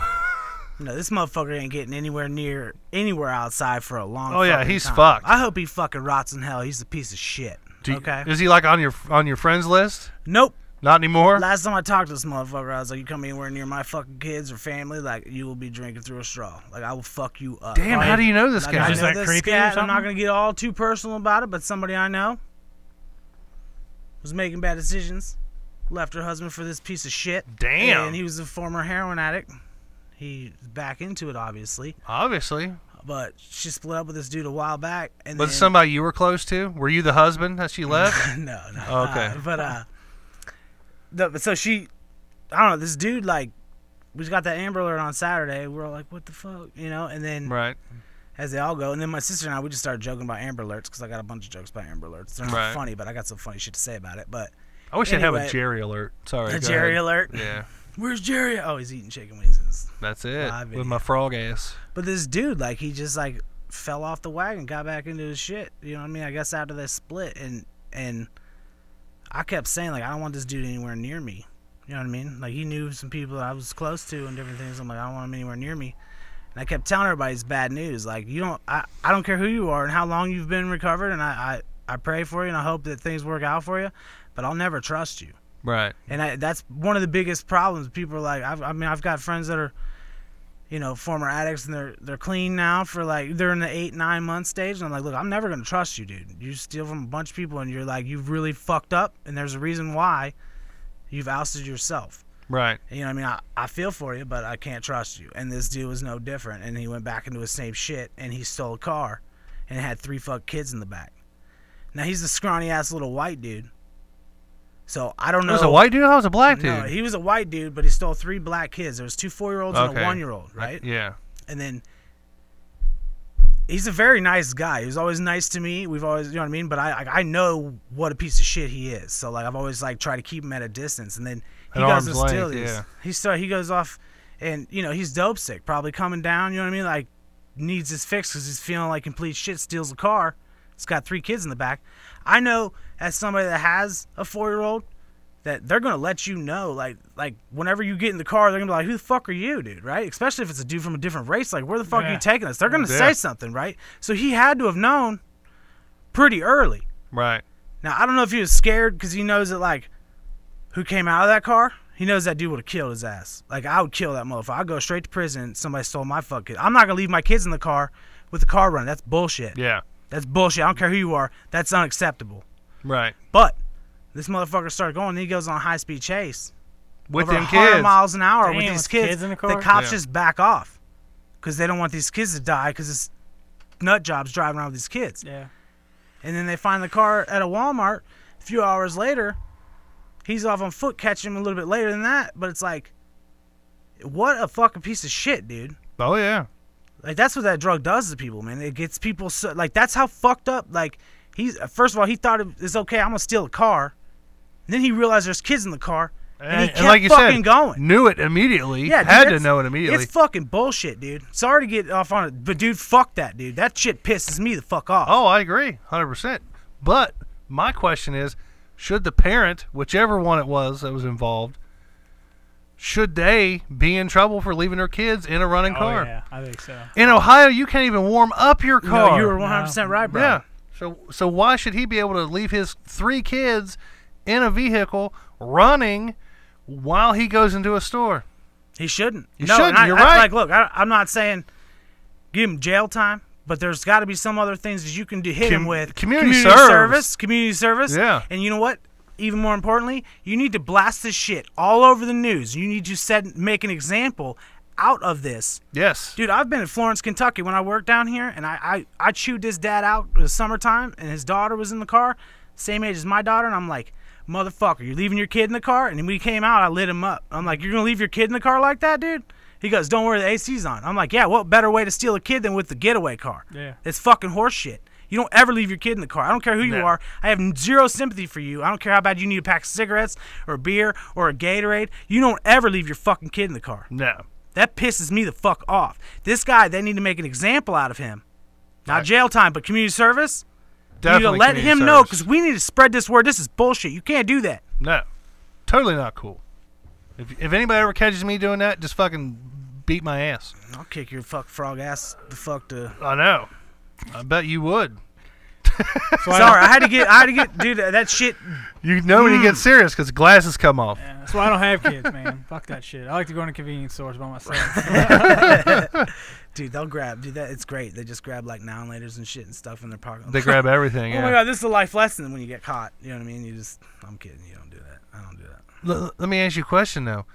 No, this motherfucker ain't getting anywhere outside for a long. Oh, yeah, fucking he's time. fucked. I hope he fucking rots in hell. He's a piece of shit. Okay. is he like on your friends list? Nope. Not anymore. Last time I talked to this motherfucker, I was like, "You come anywhere near my fucking kids or family, like you will be drinking through a straw. Like I will fuck you up." Damn, how do you know this Like, guy? I Is know that this creepy or cat. I'm something? not gonna get all too personal about it, but somebody I know was making bad decisions. Left her husband for this piece of shit. Damn. And he was a former heroin addict. He's back into it, obviously. Obviously. But she split up with this dude a while back. And Was then, it somebody you were close to? Were you the husband that she left? no. Oh, okay. But so she, I don't know, this dude, like, we got that Amber Alert on Saturday. We were like, what the fuck, you know? And then, Right. as they all go, and then my sister and I, we just started joking about Amber Alerts because I got a bunch of jokes about Amber Alerts. They're not Right. funny, but I got some funny shit to say about it. But I wish I'd have a Anyway, Jerry alert. Sorry. a go Jerry ahead. Alert. Yeah. Where's Jerry? Oh, he's eating chicken wings. That's it. Live With my video. frog ass. But this dude, like, he just, like, fell off the wagon, got back into his shit. You know what I mean? I guess after they split, and I kept saying, like, I don't want this dude anywhere near me. You know what I mean? Like, he knew some people that I was close to and different things. I'm like, I don't want him anywhere near me. And I kept telling everybody it's bad news. Like, I don't care who you are and how long you've been recovered, and I I pray for you and I hope that things work out for you, but I'll never trust you. Right. And that's one of the biggest problems. People are like, I've got friends that are, you know, former addicts, and they're clean now for like, they're in the 8-9 month stage, and I'm like, look, I'm never gonna trust you, dude. You steal from a bunch of people, and you're like, you've really fucked up, and there's a reason why you've ousted yourself. Right. And, you know what I mean? I feel for you, but I can't trust you. And this dude was no different, and he went back into his same shit, and he stole a car, and it had 3 fuck kids in the back. Now he's a scrawny ass little white dude. So I don't know. It was a white dude? How was a black dude? No, he was a white dude, but he stole 3 black kids. There was 2 4-year-olds and a 1-year-old, right? Yeah. And then he's a very nice guy. He was always nice to me. We've always, you know what I mean? But I know what a piece of shit he is. So like I've always like tried to keep him at a distance. And then he goes and steals these. Yeah. He goes off, and you know he's dope sick, probably coming down. You know what I mean? Like needs his fix because he's feeling like complete shit. Steals a car. It's got 3 kids in the back. I know as somebody that has a 4-year-old that they're gonna let you know, like whenever you get in the car, they're gonna be like, "Who the fuck are you, dude?" Right? Especially if it's a dude from a different race. Like, where the fuck are you taking us? They're gonna say something, right? So he had to have known pretty early. Right. Now I don't know if he was scared because he knows that like who came out of that car. He knows that dude would have killed his ass. Like I would kill that motherfucker. I'd go straight to prison. Somebody stole my fucking. I'm not gonna leave my kids in the car with the car running. That's bullshit. Yeah. That's bullshit. I don't care who you are. That's unacceptable. Right. But this motherfucker started going, and he goes on a high-speed chase. With over them 100 kids. miles an hour Damn, with these kids. in the car? The cops just back off because they don't want these kids to die because it's nut jobs driving around with these kids. Yeah. And then they find the car at a Walmart. A few hours later, he's off on foot, catching him a little bit later than that. But it's like, what a fucking piece of shit, dude. Oh, yeah. Like, that's what that drug does to people, man. It gets people so, like, that's how fucked up, like, first of all, he thought it's okay, I'm gonna steal a car. And then he realized there's kids in the car, and he kept like you fucking said, going. Knew it immediately. Yeah, dude, had to know it immediately. It's fucking bullshit, dude. Sorry to get off on it, but dude, fuck that, dude. That shit pisses me the fuck off. Oh, I agree, 100%. But my question is, should the parent, whichever one it was that was involved, should they be in trouble for leaving their kids in a running car? Yeah, I think so. In Ohio, you can't even warm up your car. No, you were 100% right, bro. Yeah. So why should he be able to leave his 3 kids in a vehicle running while he goes into a store? He shouldn't. You shouldn't. You're right. Like, look, I'm not saying give him jail time, but there's got to be some other things that you can do. Hit him with community service. Community service. Yeah. And you know what? Even more importantly, you need to blast this shit all over the news. You need to make an example out of this. Yes. Dude, I've been in Florence, Kentucky when I worked down here, and I chewed this dad out in the summertime, and his daughter was in the car, same age as my daughter, and I'm like, motherfucker, you're leaving your kid in the car? And then when he came out, I lit him up. I'm like, you're going to leave your kid in the car like that, dude? He goes, don't worry, the AC's on. I'm like, yeah, what better way to steal a kid than with the getaway car? Yeah. It's fucking horse shit. You don't ever leave your kid in the car. I don't care who you are. I have zero sympathy for you. I don't care how bad you need a pack of cigarettes or a beer or a Gatorade. You don't ever leave your fucking kid in the car. No. That pisses me the fuck off. This guy, they need to make an example out of him. Not jail time, but community service. Definitely you need to let him know, because we need to spread this word. This is bullshit. You can't do that. No. Totally not cool. If anybody ever catches me doing that, just fucking beat my ass. I'll kick your fuck frog ass the fuck to... I know. I bet you would. Sorry, I had to get, dude, that shit. You know when you get serious because glasses come off. Yeah, that's why I don't have kids, man. Fuck that shit. I like to go in a convenience stores by myself. Dude, they'll grab, it's great. They just grab like now and laters and shit and stuff in their pocket. They grab everything. Oh my god, this is a life lesson when you get caught. You know what I mean? I'm kidding. You don't do that. I don't do that. Let me ask you a question though.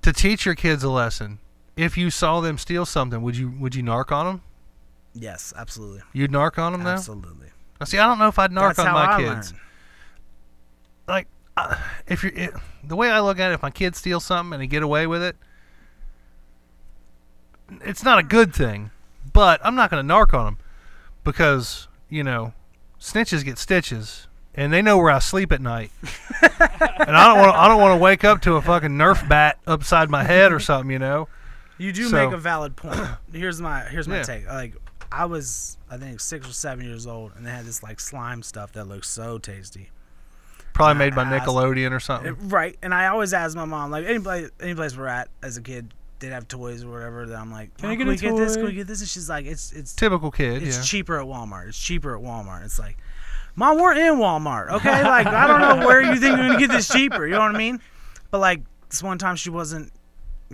To teach your kids a lesson, if you saw them steal something, would you narc on them? Yes, absolutely. You'd narc on them, though? Absolutely. Now, see, I don't know if I'd narc on my kids. Learned. Like, the way I look at it, if my kid steals something and they get away with it, it's not a good thing. But I'm not going to narc on them because, you know, snitches get stitches, and they know where I sleep at night. And I don't want to wake up to a fucking Nerf bat upside my head or something, you know. You do make a valid point. Here's my take. Like, I was, I think, 6 or 7 years old, and they had this like slime stuff that looks so tasty. Probably made by Nickelodeon or something. Right. And I always asked my mom, like, any place we're at as a kid, they'd have toys or whatever. That I'm like, can we get this? Can we get this? And she's like, it's typical kid. It's cheaper at Walmart. It's cheaper at Walmart. It's like, Mom, we're in Walmart, okay? Like, I don't know where you think you're going to get this cheaper, you know what I mean? But, like, this one time she wasn't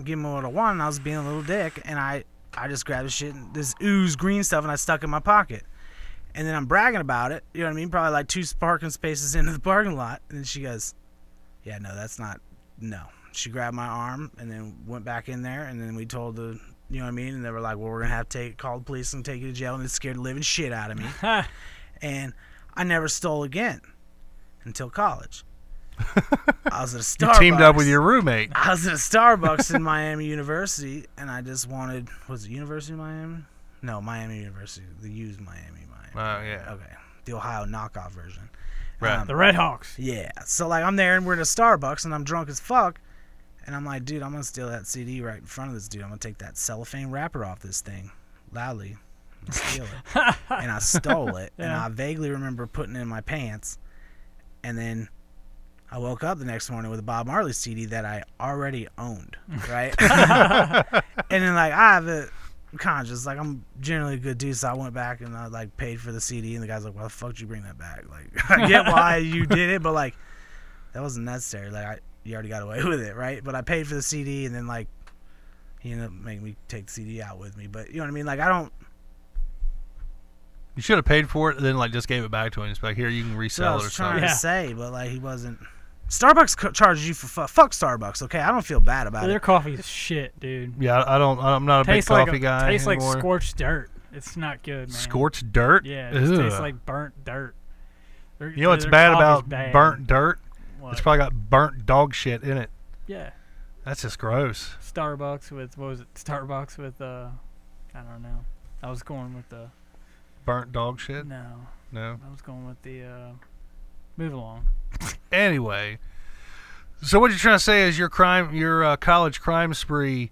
giving me what I wanted, and I was being a little dick, and I just grabbed this ooze green stuff, and I stuck it in my pocket. And then I'm bragging about it, you know what I mean? Probably like 2 parking spaces into the parking lot. And then she goes, yeah, no, that's not, no. She grabbed my arm and then went back in there. And then we told the, you know what I mean? And they were like, well, we're going to have to call the police and take you to jail. And it scared the living shit out of me. And I never stole again until college. I was at a Starbucks. You teamed up with your roommate. I was at a Starbucks in Miami University. And I just wanted, was it University of Miami? No, Miami University. They used Miami. Oh, yeah. Okay. The Ohio knockoff version. Right. The Redhawks. Yeah. So, like, I'm there, and we're at a Starbucks, and I'm drunk as fuck. And I'm like, dude, I'm going to steal that CD right in front of this dude. I'm going to take that cellophane wrapper off this thing loudly and steal it. And I stole it. Yeah. And I vaguely remember putting it in my pants. And then I woke up the next morning with a Bob Marley CD that I already owned, right? And then, like, I have it. Conscious, like, I'm generally a good dude, so I went back and I like paid for the CD, and the guy's like, why the fuck did you bring that back? Like, I get why you did it, but like, that wasn't necessary. Like, you already got away with it, right? But I paid for the CD, and then like, he ended up making me take the CD out with me. But you know what I mean? Like, I don't. You should have paid for it, and then like just gave it back to him. It's like, here, you can resell it or something. I was trying to say, but like, he wasn't. Starbucks charges you for fuck Starbucks, okay? I don't feel bad about it. Their coffee is shit, dude. Yeah, I'm not a big coffee guy Tastes anymore. like scorched dirt. It's not good, man. Scorched dirt? Yeah, it just tastes like burnt dirt. You know what's bad about burnt dirt? What? It's probably got burnt dog shit in it. Yeah. That's just gross. Starbucks with, what was it? Starbucks with, I don't know. I was going with the... Burnt dog shit? No. No? I was going with the, move along. Anyway, so what you're trying to say is your college crime spree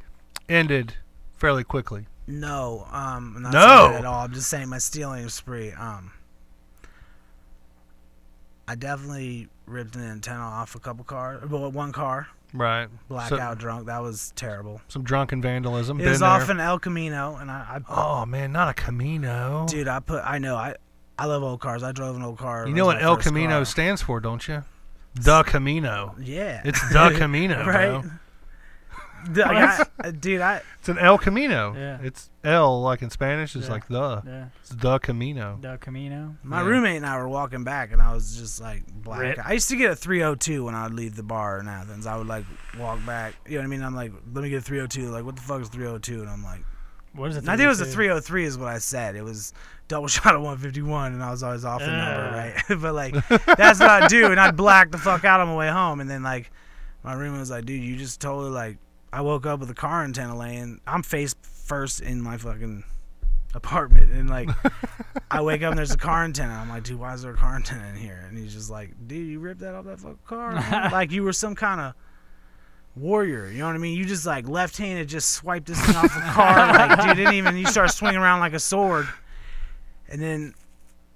ended fairly quickly. No, I'm not No. saying that at all. I'm just saying my stealing spree. I definitely ripped an antenna off a couple cars, well, one car. Right. Blackout drunk. That was terrible. Some drunken vandalism. It was off an El Camino, and I oh man, not a Camino. Dude, I love old cars. I drove an old car. You know what El Camino stands for, don't you? The Camino. Yeah. It's the Camino, right? bro. It's an El Camino. Yeah. It's El, like in Spanish, it's like the. Yeah. It's the Camino. The Camino. My roommate and I were walking back, and I was just like black. I used to get a 302 when I would leave the bar in Athens. I would like walk back. You know what I mean? I'm like, let me get a 302. Like, what the fuck is 302? And I'm like, what is it? I think it was a 303 is what I said. It was double shot of 151, and I was always off the number, right? But like, that's what I'd do, and I'd black the fuck out on my way home. And then like, my roommate was like, dude, you just totally like. I woke up with a car antenna laying. I'm face first in my fucking apartment, and like, I wake up and there's a car antenna. I'm like, dude, why is there a car antenna in here? And he's just like, dude, you ripped that off that fucking car, man. Like you were some kind of warrior, you know what I mean? You just like left-handed just swiped this thing off the car, like, dude, didn't even. You start swinging around like a sword, and then.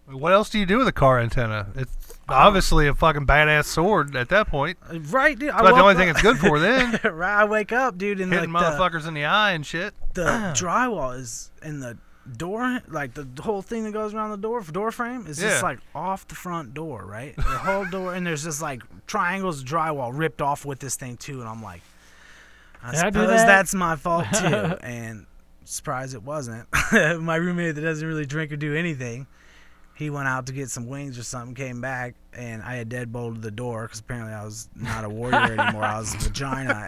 What else do you do with a car antenna? It's obviously a fucking badass sword at that point. Right, dude. It's about the only thing it's good for then. Right, I wake up, dude, and hitting like motherfuckers in the eye and shit. The drywall is in the door, like the whole thing that goes around the door frame is just like off the front door, right? The whole door, and there's just like triangles of drywall ripped off with this thing too, and I'm like, I suppose that's my fault too. And surprised it wasn't. My roommate that doesn't really drink or do anything. He went out to get some wings or something, came back, and I had deadbolted the door because apparently I was not a warrior anymore. I was a vagina,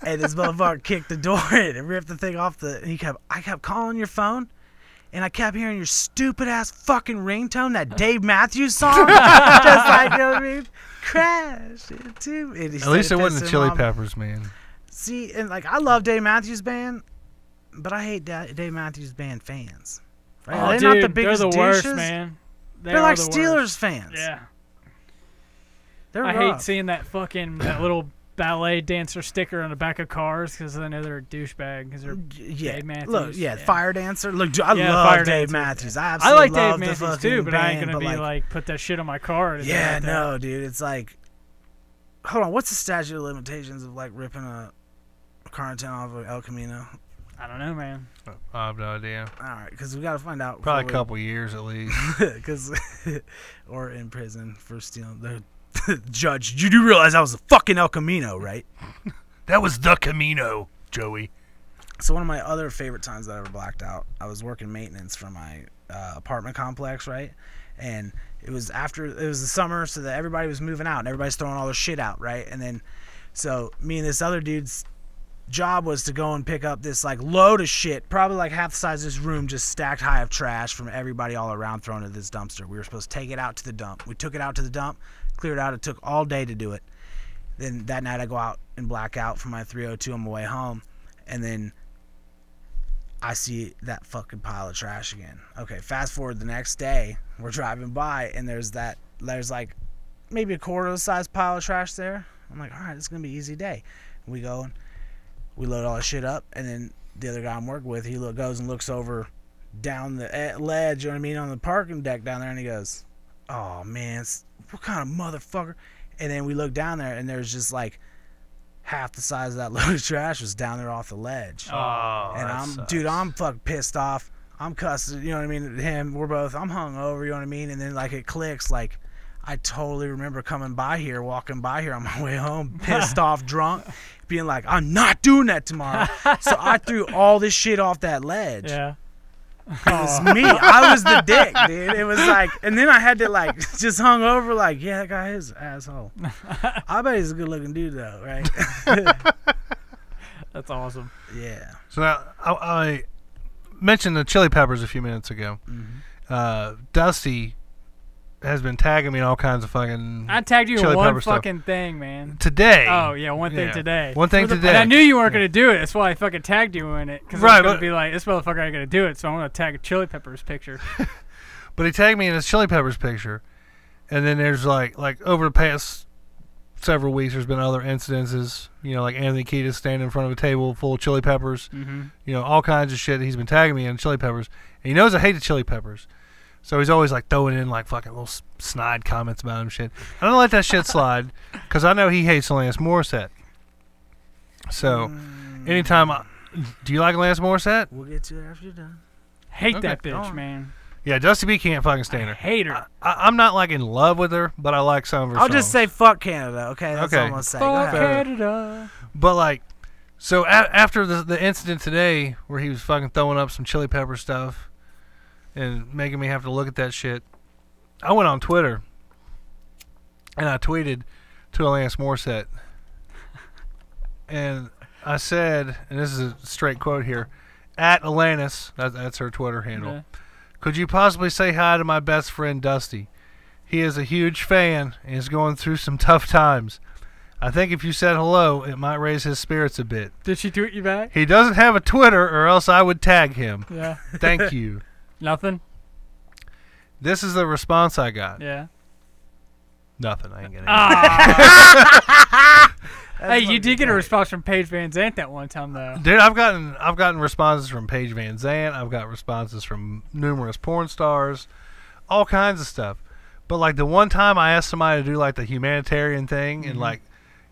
and this motherfucker kicked the door in and ripped the thing off and I kept calling your phone, and I kept hearing your stupid ass fucking ringtone, that Dave Matthews song, just like, you know what I mean? Crash into. At least it wasn't the Chili Peppers, man. See, and like I love Dave Matthews Band, but I hate Dave Matthews Band fans. Right? Oh, they're dude, not the biggest they're the douches. worst, man. They're like Steelers fans. Yeah. I hate seeing that little ballet dancer sticker on the back of cars because I know they're a douchebag because they're Dave Matthews. Look, fire dancer. Look, I love Dave Matthews. I like love Dave Matthews too, but I ain't gonna be like put that shit on my car. Yeah, no, dude. It's like, hold on. What's the statute of limitations of like ripping a car antenna off of El Camino? I don't know, man. I have no idea. All right, because we got to find out. Probably a couple years at least. Or in prison for stealing. The judge, you do realize I was a fucking El Camino, right? That was the Camino, Joey. So one of my other favorite times that I ever blacked out, I was working maintenance for my apartment complex, right? And it was the summer, so that everybody was moving out and everybody's throwing all their shit out, right? And then, so me and this other dude's job was to go and pick up this like load of shit, probably like half the size of this room, just stacked high of trash from everybody all around, thrown into this dumpster. We were supposed to take it out to the dump. We took it out to the dump, cleared out. It took all day to do it. Then that night I go out and black out for my 302 on my way home, and then I see that fucking pile of trash again. Okay, fast forward the next day, we're driving by, and there's like maybe a quarter of the size pile of trash there. I'm like, all right, it's gonna be an easy day. We go and we load all the shit up, and then the other guy I'm working with, he goes and looks over down the ledge, you know what I mean, on the parking deck down there, and he goes, oh man, what kind of motherfucker? And then we look down there, and there's just like half the size of that load of trash was down there off the ledge. Oh, and I'm fucking pissed off. I'm cussing, you know what I mean, him, I'm hungover, you know what I mean, and then like it clicks, like I totally remember walking by here on my way home, pissed off, drunk, being like, I'm not doing that tomorrow. So I threw all this shit off that ledge. Yeah. It was me. I was the dick, dude. It was like, and then I had to like just hung over like, yeah, that guy is an asshole. I bet he's a good looking dude though, right? That's awesome. Yeah. So now, I mentioned the chili peppers a few minutes ago. Mm-hmm. Dusty has been tagging me in all kinds of fucking I tagged you in chili one pepper fucking stuff. thing, man. Today. Oh, yeah, one thing today. One thing today. And I knew you weren't going to do it. That's why I fucking tagged you in it. Because I was going to be like, this motherfucker ain't going to do it, so I'm going to tag a chili peppers picture. But he tagged me in his chili peppers picture. And then there's like over the past several weeks, there's been other incidences, you know, like Anthony Kiedis standing in front of a table full of chili peppers. Mm-hmm. You know, all kinds of shit. He's been tagging me in chili peppers. And he knows I hate the chili peppers. So he's always like throwing in like fucking little snide comments about him and shit. I don't let that shit slide because I know he hates Alanis Morissette. So anytime do you like Alanis Morissette? We'll get to it after you're done. Hate that bitch, man. Yeah, Dusty B can't fucking stand her. I hate her. I'm not like in love with her, but I like some of her songs. I'll just say fuck Canada, okay? That's all I'm going to say. Fuck Canada. But like, so after the incident today where he was fucking throwing up some chili pepper stuff and making me have to look at that shit, I went on Twitter and I tweeted to Alanis Morissette, and I said, and this is a straight quote here, at Alanis, that's her Twitter handle, Yeah. Could you possibly say hi to my best friend Dusty? He is a huge fan and is going through some tough times. I think if you said hello, it might raise his spirits a bit. Did she tweet you back? He doesn't have a Twitter, or else I would tag him. Yeah. Thank you. Nothing? This is the response I got. Yeah. Nothing. I ain't getting Hey, you did get a response from Paige Van Zandt that one time, though. Dude, I've gotten responses from Paige Van Zandt. I've got responses from numerous porn stars, all kinds of stuff. But like the one time I asked somebody to do like the humanitarian thing and like,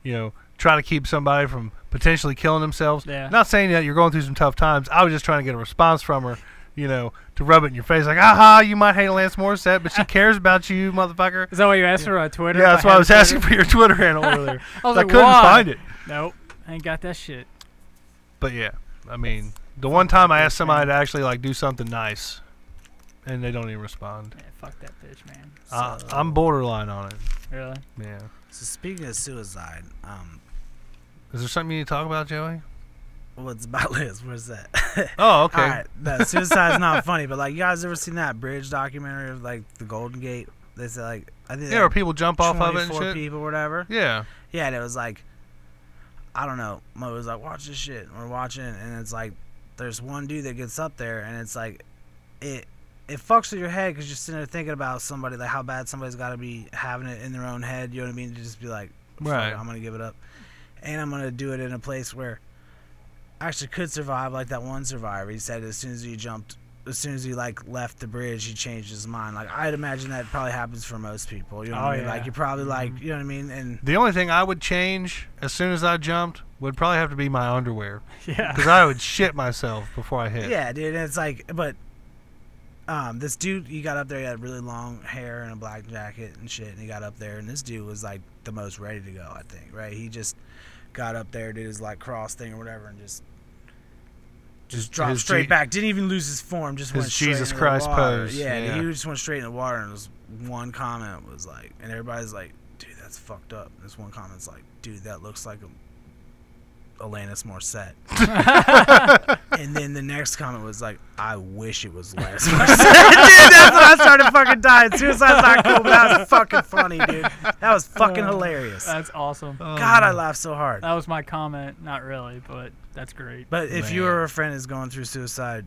you know, try to keep somebody from potentially killing themselves. Yeah. Not saying that you're going through some tough times. I was just trying to get a response from her, you know, to rub it in your face. Like, aha, you might hate Alanis Morissette, but she cares about you, motherfucker. Is that what you asked for on Twitter? Yeah, that's why I was asking for your Twitter handle earlier. I was I like, couldn't why? find it. Nope. I ain't got that shit. But yeah, I mean, the one time I asked somebody to actually like do something nice, and they don't even respond. Yeah, fuck that bitch, man. I'm borderline on it. Really? Yeah. So speaking of suicide, Is there something you need to talk about, Joey? what's about Liz? Where's that? Oh, okay. All right, no, suicide's not funny, but like, you guys ever seen that bridge documentary of like the Golden Gate? They said like, I think Yeah, where people jump off of it and 24 shit. people or whatever. Yeah. Yeah, and it was like, I don't know. Mo was like, watch this shit. And we're watching it, and it's like, there's one dude that gets up there, and it's like, it fucks with your head because you're sitting there thinking about somebody, like how bad somebody's got to be having it in their own head. You know what I mean? To just be like, fuck Right. it, I'm gonna give it up, and I'm gonna do it in a place where I actually could survive, like that one survivor. He said as soon as he jumped as soon as he like left the bridge, he changed his mind. Like I'd imagine that probably happens for most people. You know what I mean? Like you probably like, you know what I mean? And the only thing I would change as soon as I jumped would probably have to be my underwear. Yeah. Because I would shit myself before I hit. yeah, dude. And it's like, but this dude, he got up there. He had really long hair and a black jacket and shit. And he got up there, and this dude was like the most ready to go. I think, right? He just got up there, did his like cross thing or whatever, and just dropped straight back. Didn't even lose his form. Just went straight Jesus into Christ the water. pose. Yeah, he just went straight in the water. And this one comment was like, and everybody's like, "Dude, that's fucked up." This one comment's like, "Dude, that looks like Alanis Morissette." And then the next comment was like, "I wish it was Alanis Morissette." Dude, that's when I started fucking dying. Suicide's not cool, but that was fucking funny, dude. That was fucking hilarious. That's awesome. God, I laughed so hard. That was my comment. Not really, but that's great. But if you or a friend is going through suicide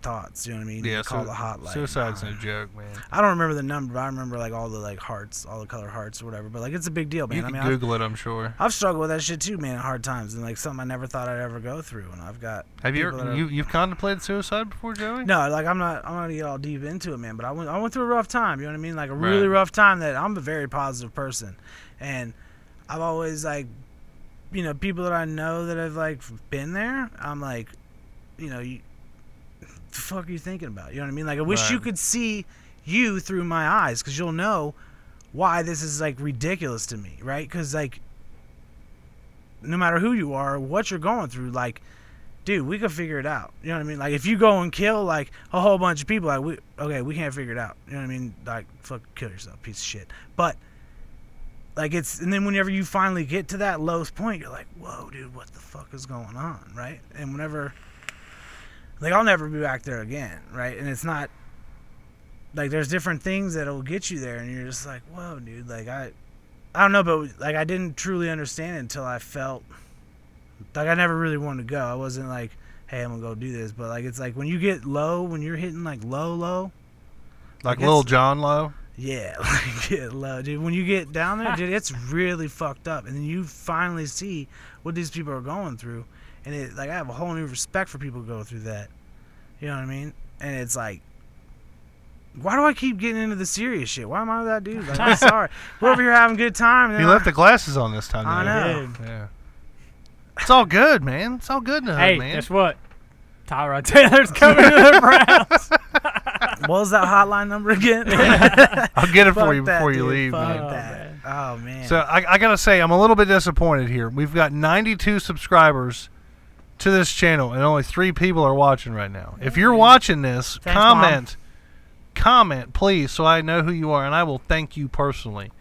thoughts, you know what I mean? Yeah, You call the hotline. Suicide's no joke, man. I don't remember the number, but I remember like all the like hearts, all the color hearts or whatever. But like it's a big deal, man. You can Google it, I'm sure. I've struggled with that shit too, man. At hard times and like something I never thought I'd ever go through. And I've got. Have you ever, you've contemplated suicide before, Joey? No, like I'm not gonna get all deep into it, man. But I went through a rough time. You know what I mean? Like a really rough time. That I'm a very positive person, and I've always like, you know, people that I know that have like been there. I'm like, you know, the fuck are you thinking about? You know what I mean? Like I wish you could see you through my eyes, because you'll know why this is like ridiculous to me, right? Because like no matter who you are, what you're going through, like, dude, we could figure it out. You know what I mean? Like if you go and kill like a whole bunch of people, like we can't figure it out. You know what I mean? Like fuck, kill yourself, piece of shit. But like and then whenever you finally get to that lowest point, you're like, whoa, dude, what the fuck is going on, right? And whenever. Like, I'll never be back there again, right? And it's not, like, there's different things that'll get you there, and you're just like, whoa, dude. Like, I don't know, but, like, I didn't truly understand it until I felt, like, I never really wanted to go. I wasn't like, hey, I'm going to go do this. But, like, it's like when you get low, when you're hitting, like, low. Like Lil Jon Low? Yeah, like, get low. Dude, when you get down there, dude, it's really fucked up. And then you finally see what these people are going through. And it, like, I have a whole new respect for people who go through that. You know what I mean? And it's like, why do I keep getting into the serious shit? Why am I that dude? Like, I'm sorry. We're over here having a good time. And he left the glasses on this time. I know. Yeah. It's all good, man. It's all good in the hood, Hey, man. guess what? Tyrod Taylor's coming to the Browns. What was that hotline number again? I'll get it for you that, before you dude. leave, Fuck man. that. Oh, man. So I got to say, I'm a little bit disappointed here. We've got 92 subscribers to this channel, and only 3 people are watching right now. If you're watching this, Thanks, comment, please, so I know who you are, and I will thank you personally.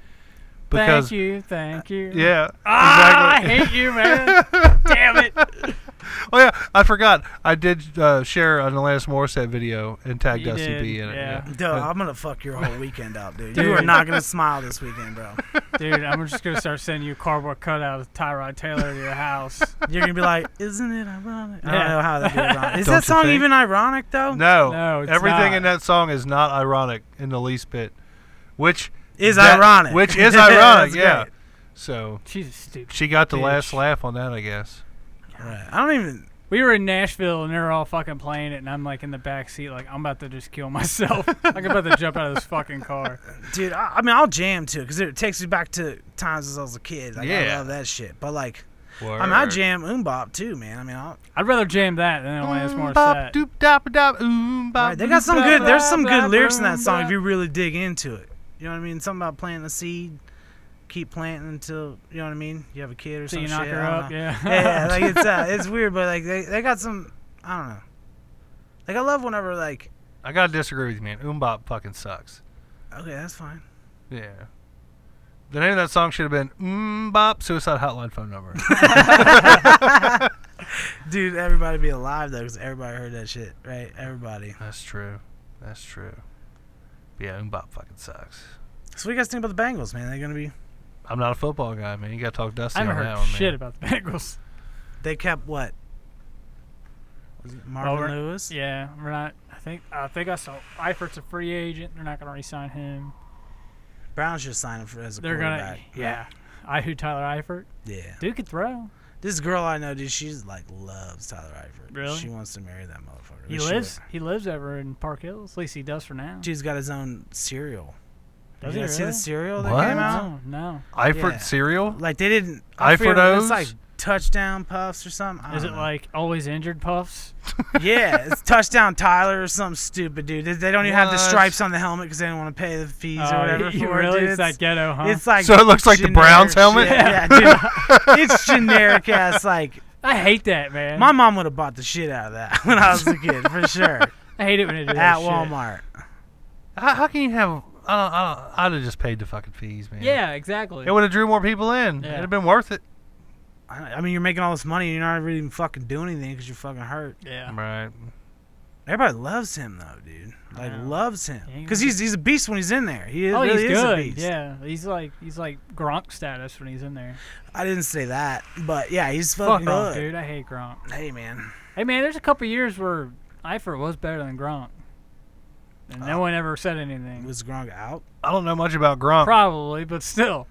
Because, Thank you. Yeah, exactly. I hate you, man. Damn it. Oh, yeah, I forgot. I did share an Alanis Morissette video and tag You Dusty did, B in it. yeah. Dude, I'm going to fuck your whole weekend up, dude. You are not going to smile this weekend, bro. Dude, I'm just going to start sending you a cardboard cutout of Tyrod Taylor to your house. You're going to be like, isn't it ironic? I Yeah. don't know how that'd be ironic. Is Don't that you song think? even ironic, though? No, it's everything not. in that song is not ironic in the least bit. Which Is ironic. Which is ironic, That's yeah. great. So She's a stupid she got the bitch. last laugh on that, I guess. Right. I don't even... We were in Nashville, and they were all fucking playing it, and I'm, like, in the back seat, like, I'm about to just kill myself. Like, I'm about to jump out of this fucking car. Dude, I mean, I'll jam, too, because it takes me back to times as I was a kid. Like, I Yeah. love that shit. But, like, Word. I mean, I jam Bop, too, man. I mean, I'd rather jam that than Alanis Bop, Morissette. doop, dap, dap, bop, right, they got some doop, good... dap, There's some blah, good lyrics in blah, that song blah. if you really dig into it. You know what I mean? Something about planting a seed. Keep planting until, you know what I mean? You have a kid or So some you shit. knock her I don't up, know. yeah. Yeah, like, it's weird, but, like, they got some... I don't know. Like, I love whenever, like... I gotta disagree with you, man. Bop fucking sucks. Okay, that's fine. Yeah. The name of that song should have been Bop Suicide Hotline phone number. Dude, everybody be alive, though, because everybody heard that shit, right? Everybody. That's true. That's true. Yeah, Bop fucking sucks. So what do you guys think about the Bengals, man? They're going to be... I'm not a football guy, man. You gotta talk Dusty I on haven't that heard one, shit man. about the Bengals. They kept what? Was it Marvin Well, Lewis? Yeah, we're not. I think I saw Eifert's a free agent. They're not going to re-sign him. Browns should sign him as a They're quarterback. gonna, yeah. I who Tyler Eifert. Yeah. Dude could throw. This girl I know, dude, she's like loves Tyler Eifert. Really? She wants to marry that motherfucker. He lives over in Park Hills. At least he does for now. Dude's got his own cereal. Does you he guys see the really? cereal that What? came out? No. Eifert Yeah. cereal? Like they didn't. Eifert-O's? It's like touchdown puffs or something. I Is don't it know. like always injured puffs? Yeah, it's touchdown Tyler or something stupid, dude. They don't even have the What? stripes on the helmet because they don't want to pay the fees or whatever. You for it, really? dude. It's that ghetto, huh? It's like So it looks like the generic Browns helmet? shit. Yeah, dude. It's generic ass. Like I hate that, man. my mom would have bought the shit out of that when I was a kid, for sure. I hate it when they do that At shit. Walmart. How can you have... I'd have just paid the fucking fees, man. Yeah, exactly. It would have drew more people in. Yeah. It'd have been worth it. I mean, you're making all this money and you're not really even fucking doing anything because you're fucking hurt. Yeah. Right. Everybody loves him though, dude. Like I know. loves him Yeah, because he's a beast when he's in there. He Oh, really he's is a good. beast. Yeah, he's like Gronk status when he's in there. I didn't say that, but yeah, he's Fuck fucking Gronk, good. dude. I hate Gronk. Hey man, Hey, man, there's a couple years where Eifert was better than Gronk, and no one ever said anything. was Gronk out? I don't know much about Gronk. Probably, but still.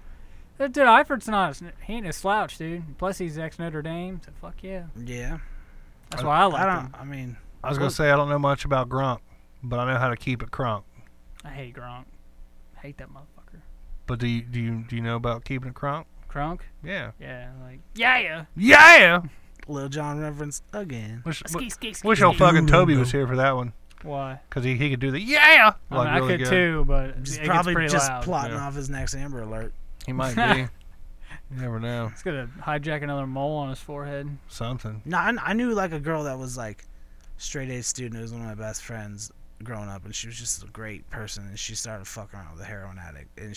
Dude, Eifert's not. He ain't a slouch, dude. Plus, he's ex Notre Dame, so fuck yeah. Yeah. That's why I like I him. don't. I mean, I was going to say I don't know much about Gronk, but I know how to keep it crunk. I hate Gronk. I hate that motherfucker. But do you know about keeping it crunk? Gronk? Yeah. Yeah, like yeah. Yeah! Lil Jon reference again. Wish Ski. old fucking Toby was here for that one. Why? Because he could do the yeah! I mean, I really could good. too, but He's it gets probably pretty just loud. plotting Yeah. off his next Amber Alert. He might be. You never know. He's gonna hijack another mole on his forehead. Something. No, I knew like a girl that was like straight A student. Who was one of my best friends growing up, and she was just a great person. And she started fucking around with a heroin addict, and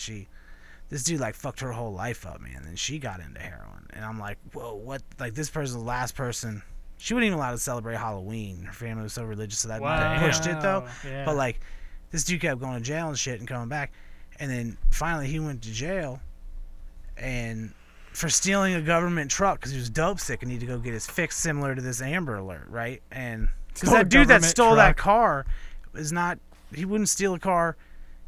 this dude like fucked her whole life up, man. And she got into heroin, and I'm like, whoa, what? Like this person's the last person. She wasn't even allowed to celebrate Halloween. Her family was so religious, so that pushed it though. Yeah. But like, this dude kept going to jail and shit and coming back, and then finally he went to jail, and for stealing a government truck because he was dope sick and needed to go get his fix, similar to this Amber Alert, right? And because Stole a that dude that government stole that truck. car is not, he wouldn't steal a car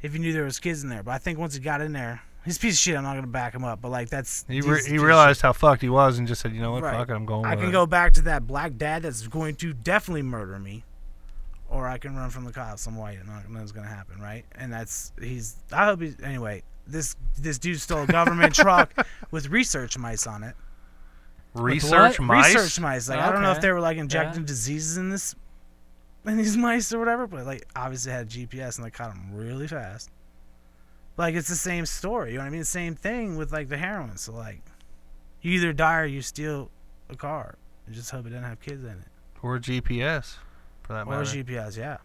if he knew there was kids in there. But I think once he got in there, he's a piece of shit. I'm not gonna back him up, but like that's He he's realized how fucked he was and just said, you know what, Right. fuck it, I'm going I with can it. go back to that black dad that's going to definitely murder me, or I can run from the cops. I'm white, and nothing's gonna happen, right? And I hope he's anyway. This dude stole a government truck with research mice on it. Research what? mice? Research mice. Like I don't know if Okay. they were like injecting Yeah. diseases in these mice or whatever, but like obviously had GPS and they caught them really fast. Like it's the same story, you know what I mean? Same thing with like the heroin. So like, you either die or you steal a car and just hope it doesn't have kids in it. Or GPS, for that Or matter. GPS, yeah.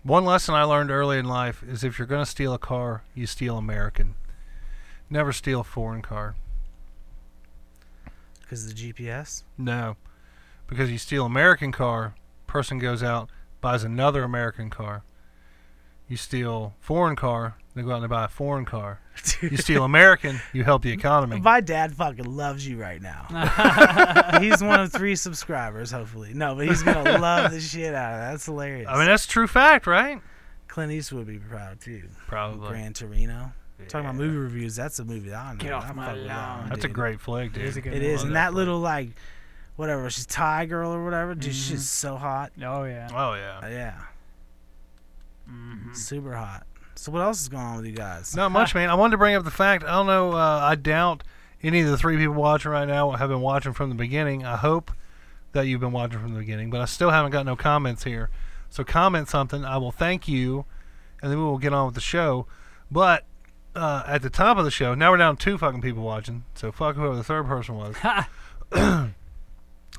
One lesson I learned early in life is if you're going to steal a car, you steal American. Never steal a foreign car. Because of the GPS. No. Because you steal American car, person goes out, buys another American car. You steal foreign car, they go out and they buy a foreign car. You steal American, you help the economy. My dad fucking loves you right now. He's one of 3 subscribers, hopefully. No, but he's gonna love the shit out of that. That's hilarious. I mean, that's a true fact, right? Clint Eastwood would be proud too. Probably. Gran Torino. Talking about movie reviews, that's a movie that I know. Get off I'm my fucking lawn. with, That's a dude. great flick, dude. It is a good It one. is, Love and that that flick. little like, whatever, she's Thai girl or whatever, dude, Mhm. she's so hot. Oh yeah. Oh, yeah. Yeah, Mhm. super hot. So what else is going on with you guys? Not much, man. I wanted to bring up the fact, I don't know, I doubt any of the 3 people watching right now have been watching from the beginning. I hope that you've been watching from the beginning, but I still haven't got no comments here. So comment something. I will thank you, and then we will get on with the show. But at the top of the show, now we're down to 2 fucking people watching, so fuck whoever the third person was.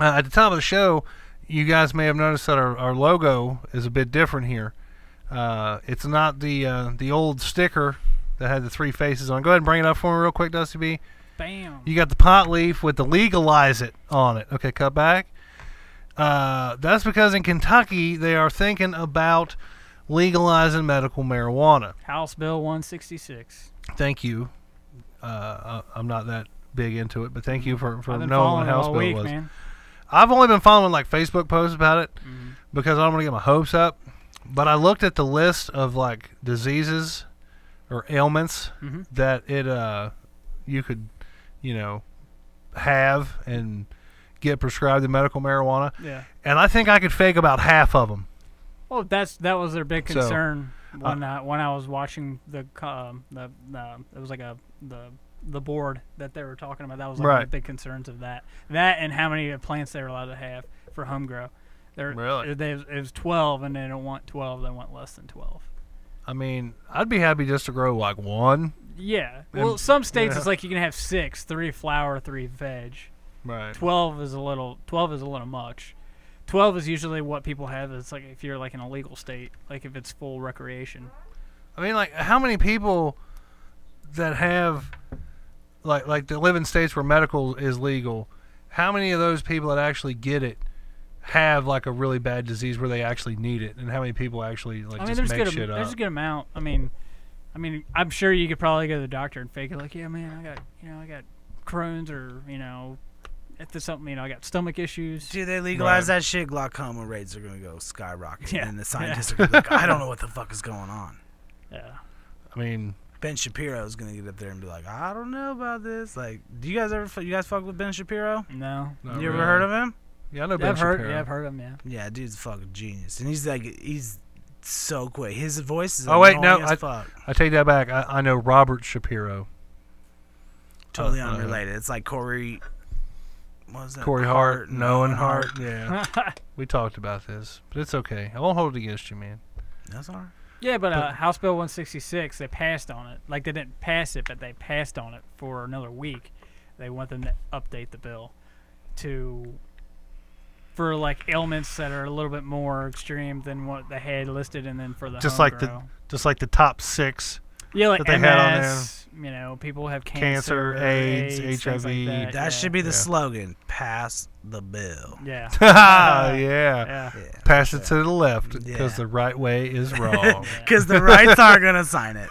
At the top of the show, you guys may have noticed that our logo is a bit different here. It's not the old sticker that had the 3 faces on. Go ahead and bring it up for me real quick, Dusty B. Bam. You got the pot leaf with the legalize it on it. Okay, cut back. That's because in Kentucky they are thinking about legalizing medical marijuana. House Bill 166. Thank you. I'm not that big into it, but thank you for I've been knowing following what it House all Bill week, was. man. I've only been following like Facebook posts about it Mhm. because I don't want to get my hopes up. But I looked at the list of like diseases or ailments Mhm. that it you could have and get prescribed the medical marijuana. Yeah. And I think I could fake about half of them. Well, that was their big So, concern when I was watching it was like the board that they were talking about. That was like one of the big concerns of that and how many plants they were allowed to have for home grow. Really? It was 12, and they don't want 12. They want less than 12. I mean, I'd be happy just to grow like one. Yeah. Well, some states yeah. it's like you can have 6, 3 flower, 3 veg. Right. 12 is a little much. 12 is usually what people have. It's like if you're like in a legal state, like if it's full recreation. I mean, like how many people that have like that live in states where medical is legal? How many of those people that actually get it have like a really bad disease where they actually need it, and how many people actually like just make shit up? There's a good amount. I mean, I'm sure you could probably go to the doctor and fake it. Like, yeah, man, I got Crohn's, or if there's something, I got stomach issues. Dude, they legalize that shit, glaucoma rates are gonna go skyrocketing, and the scientists are gonna be like, I don't know what the fuck is going on. Yeah. I mean, Ben Shapiro's gonna get up there and be like, I don't know about this. Like, you guys fuck with Ben Shapiro? No. You ever heard of him? Yeah, I know Ben Shapiro. I've heard of him. Yeah. Yeah, dude's a fucking genius, and he's so quick. His voice is fuck. I take that back. I know Robert Shapiro. Totally unrelated. It's like Corey. What was that? Corey Hart, Owen Hart. Yeah, we talked about this, but it's okay. I won't hold it against you, man. That's all right. Yeah, but House Bill 166, they passed on it. Like, they didn't pass it, but they passed on it for another week. They want them to update the bill for like ailments that are a little bit more extreme than what they had listed, and then for the just like the top 6. Yeah, like that they MS, had on there. People have cancer, AIDS, HIV. Like that should be the slogan. Pass the bill. Yeah. yeah. Pass it to the left, because the right way is wrong. Because the rights are gonna sign it.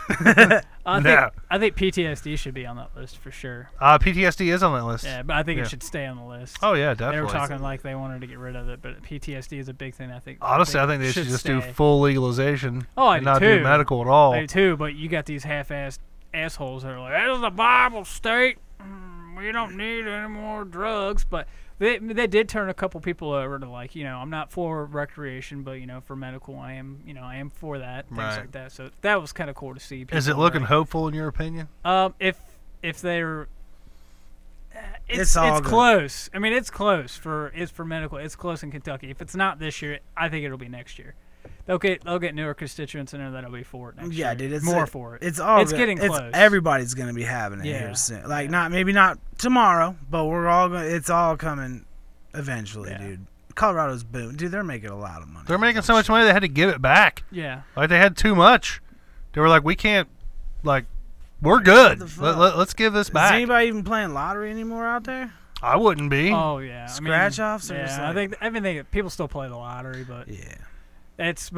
I think PTSD should be on that list for sure. PTSD is on that list. Yeah, but I think it should stay on the list. Oh yeah, definitely. They were talking like they wanted to get rid of it, but PTSD is a big thing. I think. Honestly, I think they should just do full legalization. Oh, I and do not too. do medical at all. I do too, but you got these half-assed assholes that are like, "That is the Bible state. We don't need any more drugs." But they did turn a couple people over to like, I'm not for recreation, but for medical, I am for that, things like that. So that was kind of cool to see. Is it looking hopeful in your opinion? If they're, it's close. I mean, it's close for medical. It's close in Kentucky. If it's not this year, I think it'll be next year. They'll get newer constituents in there that'll be for it next year. Yeah, dude, it's more for it. It's getting close. Everybody's gonna be having it here soon. Like maybe not tomorrow, but it's all coming eventually, dude. Colorado's boom, dude. They're making a lot of money. They're making so much money they had to give it back. Yeah, like they had too much. They were like, we can't, we're good. Let's give this back. Is anybody even playing lottery anymore out there? I wouldn't be. Oh yeah, scratch offs. Yeah, I think people still play the lottery, but yeah. It's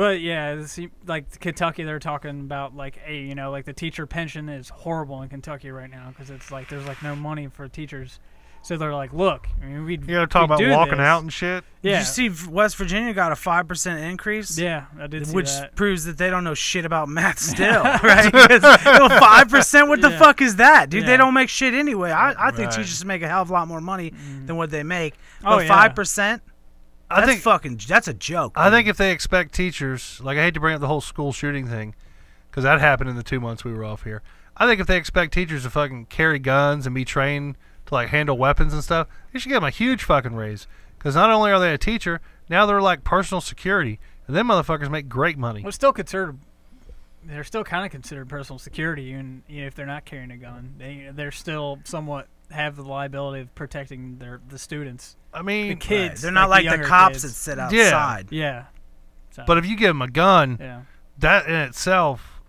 like Kentucky. They're talking about like, hey, like the teacher pension is horrible in Kentucky right now because it's like there's like no money for teachers. So they're like, look, I mean, we talk about walking out and shit. Yeah. Did you see West Virginia got a 5% increase? Yeah, I did see which that. proves that they don't know shit about math still, right? 5%, what the fuck is that, dude? They don't make shit anyway. I think teachers make a hell of a lot more money than what they make. But 5%. That's a joke. I think if they expect teachers, like I hate to bring up the whole school shooting thing, because that happened in the 2 months we were off here. I think if they expect teachers to fucking carry guns and be trained to like handle weapons and stuff, they should give them a huge fucking raise. Because not only are they a teacher, now they're like personal security, and them motherfuckers make great money. Well, still considered. They're still kind of considered personal security, even if they're not carrying a gun. They're still somewhat have the liability of protecting the students. I mean, the kids. They're not like the cops that sit outside. Yeah. So, but if you give them a gun, that in itself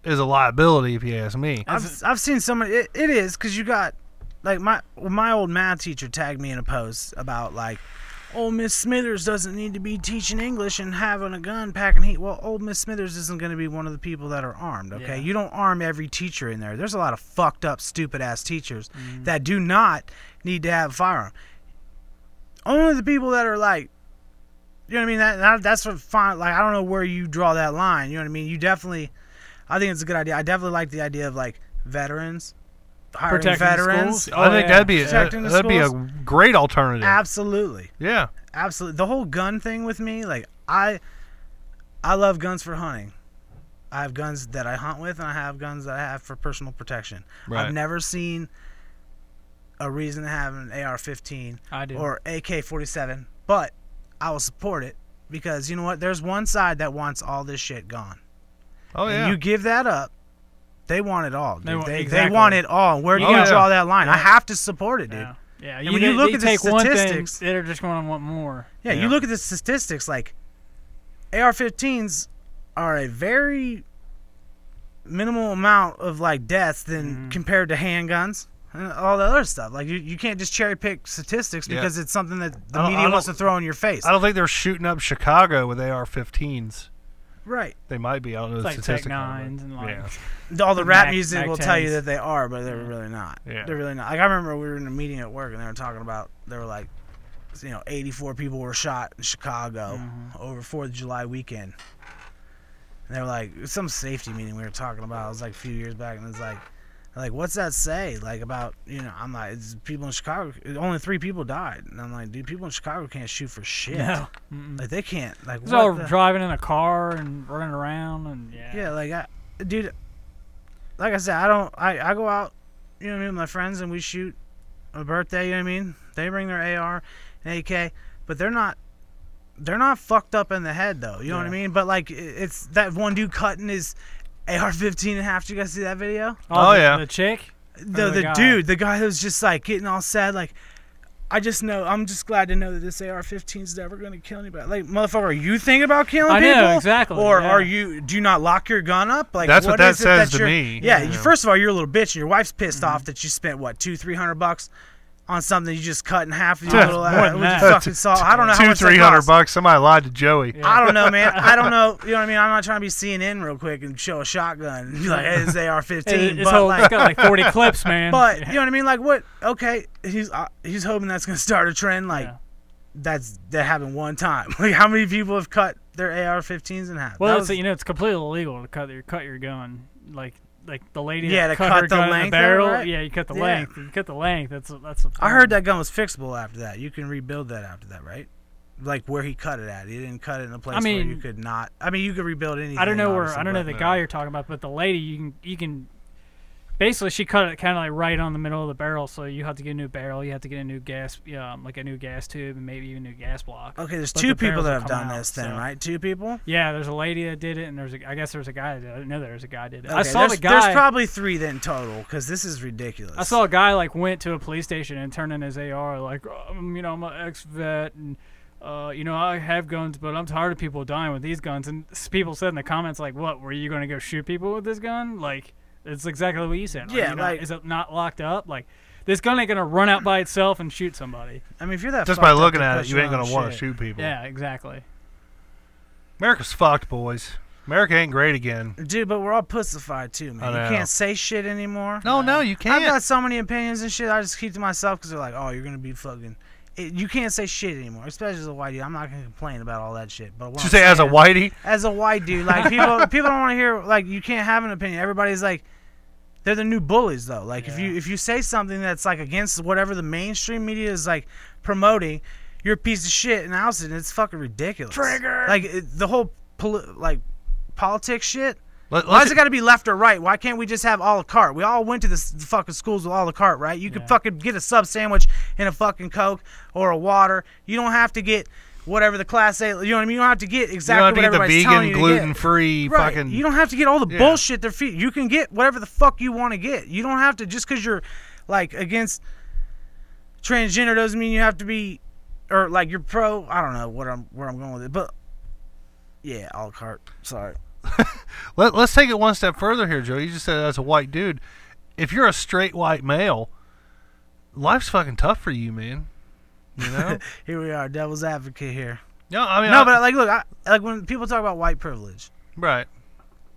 is a liability, if you ask me. I've seen somebody. It is because you got like my old math teacher tagged me in a post about like, old Miss Smithers doesn't need to be teaching English and having a gun packing heat. Well, old Miss Smithers isn't going to be one of the people that are armed, okay? You don't arm every teacher in there. There's a lot of fucked up, stupid-ass teachers that do not need to have a firearm. Only the people that are like, you know what I mean? That's what fine. Like, I don't know where you draw that line. You know what I mean? I think it's a good idea. I definitely like the idea of like veterans hiring Protecting the veterans. schools. I think that'd be Protecting the that'd be a schools. great alternative. Absolutely. Yeah. Absolutely. The whole gun thing with me, like I love guns for hunting. I have guns that I hunt with, and I have guns that I have for personal protection. Right. I've never seen a reason to have an AR-15 I do. or AK-47, but I will support it because you know what? There's one side that wants all this shit gone. Oh And yeah. you give that up, they want it all. Dude. They want- They exactly. want it all. Where do Oh, you yeah. draw that line? I Yeah. have to support it, dude. Yeah. Yeah. And when you look at the take one thing, statistics- they're just going to want more. Yeah, you look at the statistics, like AR-15s are a very minimal amount of like deaths than compared to handguns and all the other stuff. Like you can't just cherry pick statistics Yeah. because it's something that the I media don't- wants to throw in your face. I don't think they're shooting up Chicago with AR-15s. Right. They might be. I don't know It's the like Tech statistic. on it, 9s and but like yeah. All the rap Mac- music Mac will tell you 10s. that they are, but they're really not. Yeah. They're really not. Like I remember we were in a meeting at work and they were talking about they were like, 84 people were shot in Chicago over 4th of July weekend. And they were like, it was some safety meeting we were talking about. It was like a few years back, and it's like, what's that say? Like about, I'm like, it's people in Chicago. Only 3 people died, and I'm like, dude, people in Chicago can't shoot for shit. No. Like they can't. Like It's what all the- driving in a car and running around and Yeah, like dude, like I said, I go out, with my friends and we shoot a birthday. You know what I mean? They bring their AR and AK, but they're not fucked up in the head though. You know what I mean? But like it's that one dude cutting his AR-15 in half. Did you guys see that video? Oh, yeah. The chick. The guy? dude, the guy that was just like getting all sad, like. I'm just glad to know that this AR-15 is never going to kill anybody. Like, motherfucker, are you thinking about killing I people? know, exactly, Or yeah. do you not lock your gun up? Like, That's what that is it says to you're- me. Yeah, Yeah. first of all, you're a little bitch, and your wife's pissed off that you spent, what, $200-300 on something you just cut in half with your Yeah, little more than with that. your fucking saw. I don't know how much that $200-300 costs. bucks. Somebody lied to Joey. Yeah. I don't know, man. I don't know. You know what I mean? I'm not trying to be CNN real quick and show a shotgun and be like, hey, it's AR-15. It's but, like, got like 40 clips, man. but you know what I mean? Like, what? Okay, he's hoping that's gonna start a trend. Like, Yeah. that happened one time. Like, how many people have cut their AR-15s in half? Well, That it's it's completely illegal to cut your gun. Like the lady Yeah, that to cut cut her the gun in length the of it, barrel. right? Yeah, you cut the Yeah. length. You cut the length. That's a I heard that gun was fixable after that. You can rebuild that after that, right? Like where he cut it at. He didn't cut it in a place where you could not. I mean, you could rebuild anything. I don't know obviously, I don't know but- the guy you're talking about, but the lady you can. Basically, she cut it kind of like right on the middle of the barrel, so you have to get a new barrel. You have to get a new gas, like a new gas tube, and maybe even a new gas block. Okay, there's But 2 the people barrels that will have come done out, this then, so- right? 2 people? Yeah, there's a lady that did it, and I guess there's a guy that did it. I didn't know there was a guy that did it. I Okay, saw there's, the guy. There's probably 3 then total, because this is ridiculous. I saw a guy like went to a police station and turned in his AR like, I'm an ex-vet and I have guns, but I'm tired of people dying with these guns. And people said in the comments like, what, were you going to go shoot people with this gun? Like, it's exactly what you said. Yeah, is it not locked up? Like, this gun ain't going to run out by itself and shoot somebody. I mean, if you're that Just fucked by up looking to at push it, you your ain't going own to want to shit. shoot people. Yeah, exactly. America's fucked, boys. America ain't great again. Dude, but we're all pussified too, man. I You know. can't say shit anymore. No, you I've can't. got so many opinions and shit. I just keep to myself because they're like, "Oh, you're gonna be fucking." You can't say shit anymore, especially as a white dude. I'm not gonna complain about all that shit. But what Did you I'm say as a saying- whitey? As a white dude, like people don't want to hear like you can't have an opinion. Everybody's like, they're the new bullies though. Like if you say something that's like against whatever the mainstream media is like promoting, you're a piece of shit and ousted. And it's fucking ridiculous. Trigger. Like the whole politics shit. Why Let's does it got to be left or right? Why can't we just have a la carte? We all went to the fucking schools with a la carte, right? You could fucking get a sub sandwich and a fucking Coke or a water. You don't have to get whatever the class A. You know what I mean? You don't have to get you exactly don't have to what get the everybody's telling you vegan, to get. gluten-free Right. fucking... You don't have to get all the Yeah. bullshit they're feeding. You can get whatever the fuck you want to get. You don't have to, just because you're like against transgender doesn't mean you have to be, or like you're pro. I don't know where I'm going with it, but yeah, a la carte. Sorry. Let's take it one step further here, Joe. You just said as a white dude. If you're a straight white male, life's fucking tough for you, man. You know? Here we are, devil's advocate here. No, I mean... No, but like, look, like when people talk about white privilege, Right.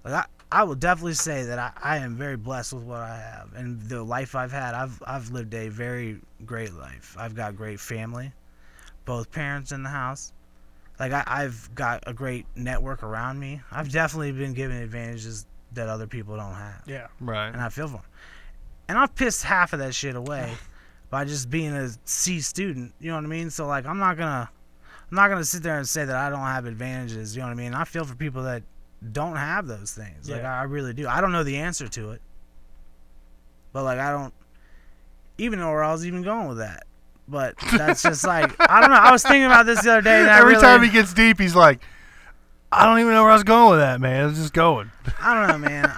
like I will definitely say that I am very blessed with what I have and the life I've had. I've lived a very great life. I've got great family, both parents in the house. Like I've got a great network around me. I've definitely been given advantages that other people don't have. Yeah. Right. And I feel for them. And I've pissed half of that shit away by just being a C student. You know what I mean? So like, I'm not gonna sit there and say that I don't have advantages. You know what I mean? I feel for people that don't have those things. Like, I really do. I don't know the answer to it, but like, I don't even know where I was even going with that. But that's just like, I don't know. I was thinking about this the other day. And Every time he gets deep, he's like, I don't even know where I was going with that, man. It's just going. I don't know, man.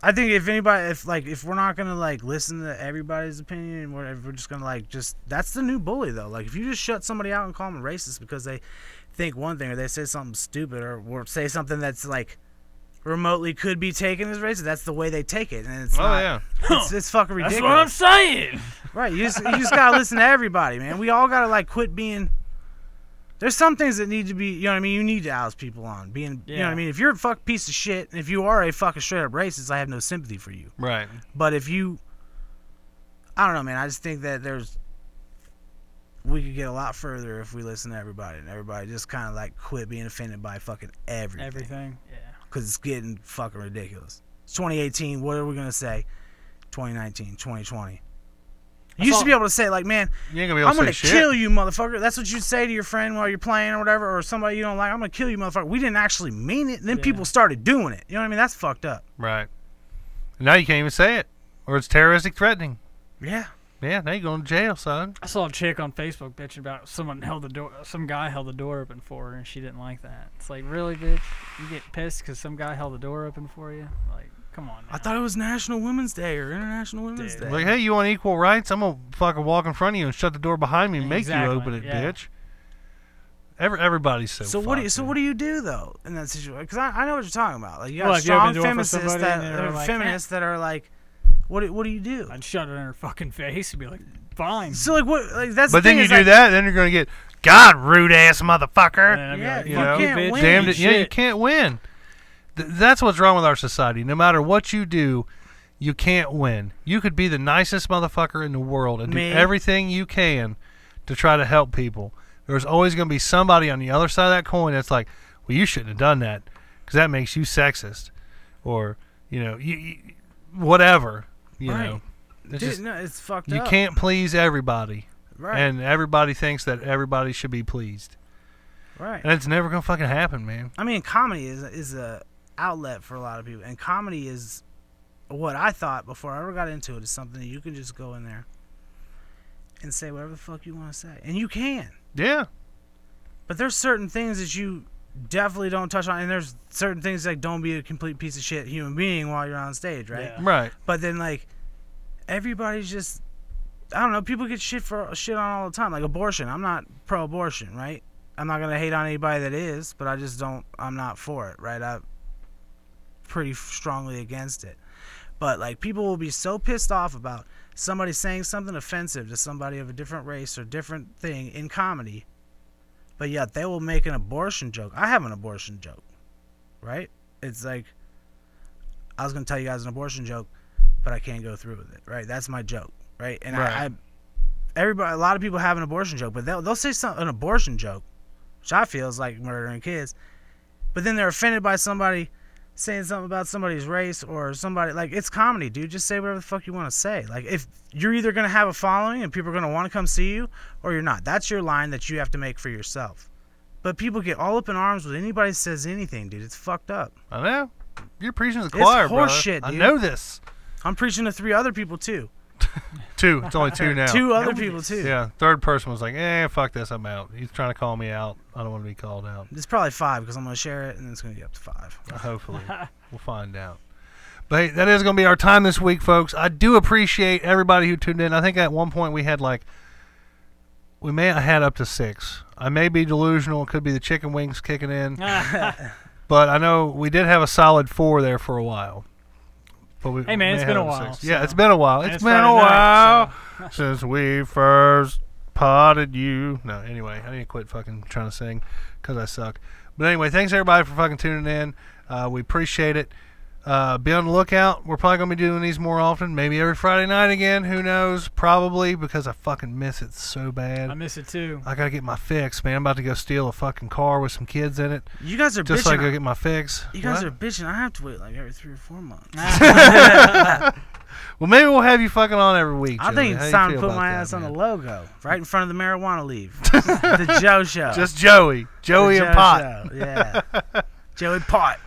I think if anybody, if we're not gonna like listen to everybody's opinion, if we're just gonna like that's the new bully though. Like if you just shut somebody out and call them a racist because they think one thing or they say something stupid or say something that's like remotely could be taken as racist, that's the way they take it, and it's it's fucking ridiculous. That's what I'm saying. Right? You just gotta listen to everybody, man. We all gotta like quit being. There's some things that need to be, you know what I mean? You need to oust people on being, you know what I mean? If you're a fuck piece of shit, and if you are a fucking straight up racist, I have no sympathy for you. Right. But if you, I don't know, man. I just think that we could get a lot further if we listen to everybody, and everybody just kind of like quit being offended by fucking everything. Everything, yeah. Because it's getting fucking ridiculous. It's 2018. What are we gonna say? 2019, 2020. You used to be able to say, like, man, you ain't gonna be able I'm going to shit. kill you, motherfucker. That's what you'd say to your friend while you're playing or whatever, or somebody you don't like. I'm going to kill you, motherfucker. We didn't actually mean it, and then people started doing it. You know what I mean? That's fucked up. Right. Now you can't even say it, or it's terroristic threatening. Yeah. Yeah, now you're going to jail, son. I saw a chick on Facebook bitching about some guy held the door open for her, and she didn't like that. It's like, really, bitch? You get pissed because some guy held the door open for you? Like, come on, man. I thought it was National Women's Day or International Women's Day. Like, hey, you want equal rights? I'm going to fucking walk in front of you and shut the door behind me and make you open it, bitch. Everybody's so what do you do, though, in that situation? Because I know what you're talking about. Like, you got strong feminists that are like, what do you do? I'd shut it in her fucking face and be like, fine. So, like, what? Like, that's but the thing then you is, do like, that, then you're going to get, God, rude-ass motherfucker. Yeah, like, you know, can't win. Damn it, yeah, you can't win. That's what's wrong with our society. No matter what you do, you can't win. You could be the nicest motherfucker in the world and do everything you can to try to help people. There's always going to be somebody on the other side of that coin that's like, well, you shouldn't have done that because that makes you sexist. Or, you know, whatever. You know. It's fucked up. You can't please everybody. Right. And everybody thinks that everybody should be pleased. Right. And it's never going to fucking happen, man. I mean, comedy is a outlet for a lot of people. And comedy is what I thought before I ever got into it is something that you can just go in there and say whatever the fuck you want to say. And you can. Yeah. But there's certain things that you definitely don't touch on. And there's certain things like don't be a complete piece of shit human being while you're on stage, right? Yeah. Right. But then, like, everybody's just, I don't know, people get shit on all the time. Like abortion. I'm not pro-abortion, right? I'm not going to hate on anybody that is, but I'm not for it, right? I'm pretty strongly against it. But, like, people will be so pissed off about somebody saying something offensive to somebody of a different race or different thing in comedy, but yet they will make an abortion joke. I have an abortion joke, right? It's like, I was going to tell you guys an abortion joke, but I can't go through with it, right? That's my joke, right? And a lot of people have an abortion joke, but they'll say an abortion joke, which I feel is like murdering kids, but then they're offended by somebody saying something about somebody's race or somebody. Like, it's comedy, dude. Just say whatever the fuck you want to say. Like, if you're either going to have a following and people are going to want to come see you, or you're not. That's your line that you have to make for yourself. But people get all up in arms when anybody says anything, dude. It's fucked up. I know. You're preaching to the choir, bro. It's horse shit, dude. I know this. I'm preaching to 3 other people, too. 2. It's only 2 now. 2 other people, too. Yeah. Third person was like, fuck this. I'm out. He's trying to call me out. I don't want to be called out. It's probably 5 because I'm going to share it, and then it's going to get up to 5. Hopefully. We'll find out. But hey, that is going to be our time this week, folks. I do appreciate everybody who tuned in. I think at one point we may have had up to 6. I may be delusional. It could be the chicken wings kicking in. But I know we did have a solid 4 there for a while. But hey, man, it's been a while. So. Yeah, it's been a while. It's been a while since we first potted you. No, anyway, I need to quit fucking trying to sing because I suck. But anyway, thanks everybody for fucking tuning in. We appreciate it. Be on the lookout. We're probably going to be doing these more often. Maybe every Friday night again. Who knows? Probably, because I fucking miss it so bad. I miss it too. I got to get my fix, man. I'm about to go steal a fucking car with some kids in it. You guys are just bitching. so I go get my fix. You guys are bitching. I have to wait like every 3 or 4 months. Well, maybe we'll have you fucking on every week. I think it's time to put my ass on the logo. Right in front of the marijuana leaf. The Joe Show. Just Joey. Joey and Pot. Show. Yeah. Joey Pot.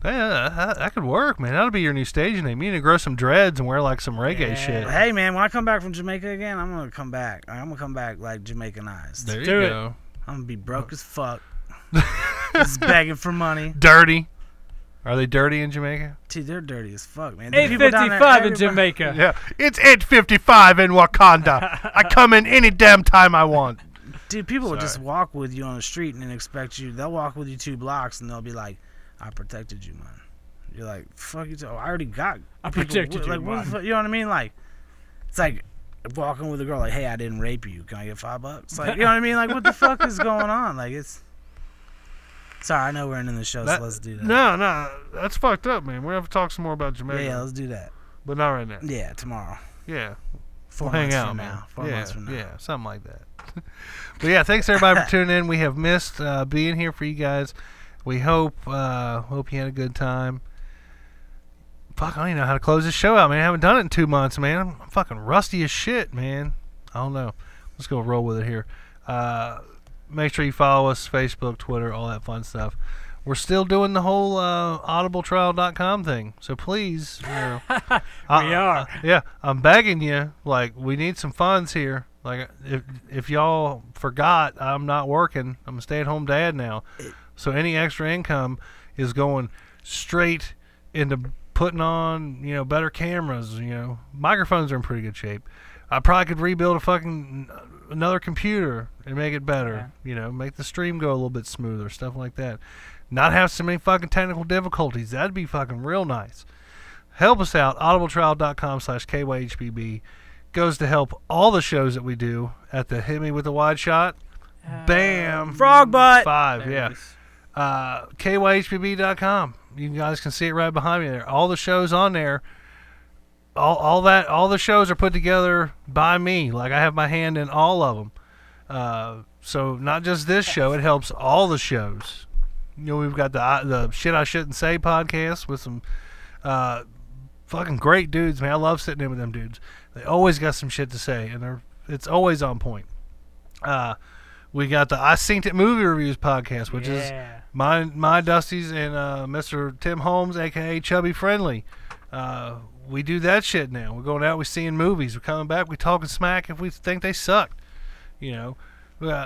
Yeah, that could work, man. That'll be your new stage name. You need to grow some dreads and wear like some reggae shit. Hey, man, when I come back from Jamaica again, I'm gonna come back. I'm gonna come back like Jamaicanized. There you go. I'm gonna be broke as fuck. Just begging for money. Dirty. Are they dirty in Jamaica? Dude, they're dirty as fuck, man. 8:55 in Jamaica. Yeah, it's 8:55 in Wakanda. I come in any damn time I want. Dude, people will just walk with you on the street and then expect you. They'll walk with you 2 blocks and they'll be like, "I protected you, man." You're like, "Fuck you, I already got." I protected you, like, man. you know what I mean? Like, it's like walking with a girl, like, "Hey, I didn't rape you. Can I get $5?" Like, you know what I mean? Like, what the fuck is going on? Like, it's. Sorry, I know we're ending the show, so let's do that. No, that's fucked up, man. We have to talk some more about Jamaica. Yeah, let's do that. But not right now. Yeah, tomorrow. Yeah. 4 We'll months hang out, from man. now. 4 months from now. Yeah, something like that. But yeah, thanks everybody for tuning in. We have missed being here for you guys. We hope you had a good time. Fuck, I don't even know how to close this show out, man. I haven't done it in 2 months, man. I'm fucking rusty as shit, man. I don't know. Let's go roll with it here. Make sure you follow us, Facebook, Twitter, all that fun stuff. We're still doing the whole audibletrial.com thing. So please, we are. Yeah, I'm begging you. Like, we need some funds here. Like, if y'all forgot, I'm not working. I'm a stay-at-home dad now. So any extra income is going straight into putting on, better cameras. Microphones are in pretty good shape. I probably could rebuild another computer and make it better. Yeah. Make the stream go a little bit smoother, stuff like that. Not have so many fucking technical difficulties. That'd be fucking real nice. Help us out. audibletrial.com/KYHBB goes to help all the shows that we do at the Hit Me With the Wide Shot. Bam. Frog butt. 5, yeah. KYHBB.com. You guys can see it right behind me there. All the shows on there. All the shows are put together by me. Like, I have my hand in all of them. So not just this show, it helps all the shows. We've got the Shit I Shouldn't Say podcast with some fucking great dudes, man. I love sitting in with them dudes. They always got some shit to say, and it's always on point. We got the I Synced It Movie Reviews podcast, which is my Dusty's and Mr. Tim Holmes, a.k.a. Chubby Friendly. We do that shit now. We're going out, we're seeing movies. We're coming back, we're talking smack if we think they suck. We got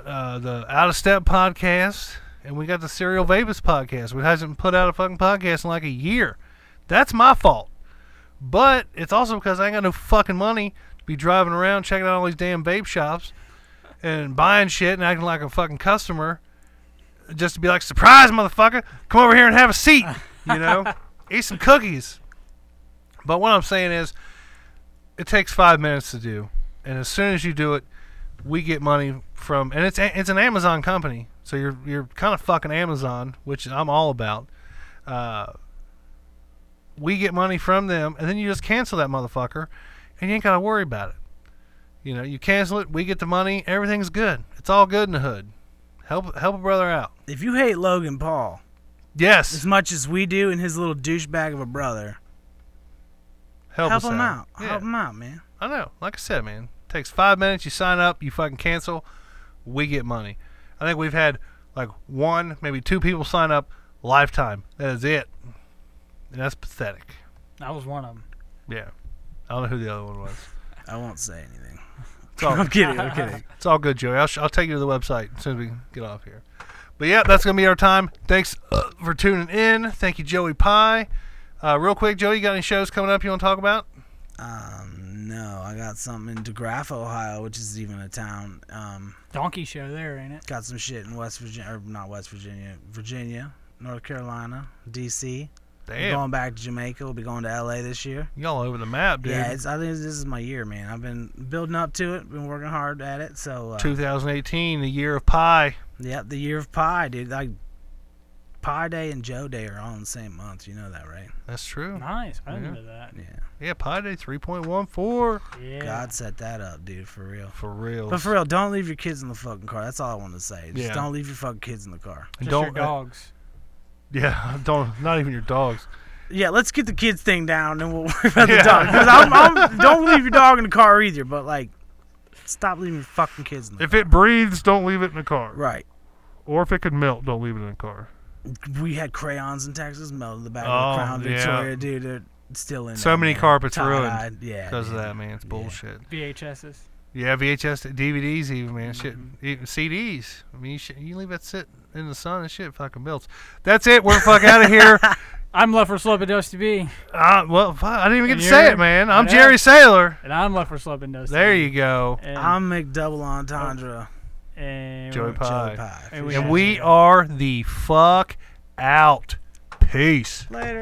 the Out of Step podcast, and we got the Serial Vapus podcast, which hasn't put out a fucking podcast in like a year. That's my fault. But it's also because I ain't got no fucking money to be driving around checking out all these damn vape shops and buying shit and acting like a fucking customer just to be like, "Surprise, motherfucker! Come over here and have a seat." Eat some cookies. But what I'm saying is, it takes 5 minutes to do, and as soon as you do it, we get money from, and it's an Amazon company, so you're kind of fucking Amazon, which I'm all about. We get money from them, and then you just cancel that motherfucker, and you ain't gotta worry about it. You cancel it, we get the money, everything's good. It's all good in the hood. Help a brother out. If you hate Logan Paul, yes, as much as we do, and his little douchebag of a brother, help him out. Yeah. Help him out, man. I know. Like I said, man, it takes 5 minutes. You sign up, you fucking cancel, we get money. I think we've had like 1, maybe 2 people sign up lifetime. That is it. And that's pathetic. I was one of them. Yeah. I don't know who the other one was. I won't say anything. I'm kidding. It's all good, Joey. I'll take you to the website as soon as we get off here. But yeah, that's going to be our time. Thanks for tuning in. Thank you, Joey Pie. Real quick, Joey, you got any shows coming up you want to talk about? No. I got something in DeGraff, Ohio, which is even a town. Donkey show there, ain't it? Got some shit in West Virginia, or not West Virginia, Virginia, North Carolina, D.C. Damn. We're going back to Jamaica. We'll be going to L.A. this year. You all over the map, dude. Yeah, I think this is my year, man. I've been building up to it, been working hard at it. So 2018, the year of pie. Yep, the year of pie, dude. Pi Day and Joe Day are all in the same month. You know that, right? That's true. Nice. I didn't Yeah. know that. Yeah. Yeah, Pi Day 3.14. Yeah. God set that up, dude, for real. For real. But for real, don't leave your kids in the fucking car. That's all I want to say. Just Yeah. don't leave your fucking kids in the car. And Just your dogs. Yeah, don't. Not even your dogs. Yeah, let's get the kids thing down, and we'll worry about the dog. 'Cause don't leave your dog in the car either. But like, stop leaving your fucking kids in the If car. it breathes, don't leave it in the car. Right. Or if it could melt, don't leave it in the car. We had crayons in Texas melted in the back Oh, of the Crown yeah. Victoria, dude. They're still in So there, many man. carpets Tie-dyed. ruined Yeah, because of dude. that, man. It's bullshit. VHSs. Yeah, VHS, DVDs, even, man. Shit, Mm-hmm. even CDs. I mean, you leave that sit in the sun and shit fucking melts. That's it. We're the fuck out of here. I'm left for Slub and Dusty B. Well, fuck, I didn't even get And to say you're- it, man. I'm Yeah. Jerry Saylor. And I'm left for Slub and Dusty There B. you go. And, I'm McDouble Entendre. and Joey we're- Pie. Joe Pie. And we And Yeah. we are the fuck out. Peace. Later.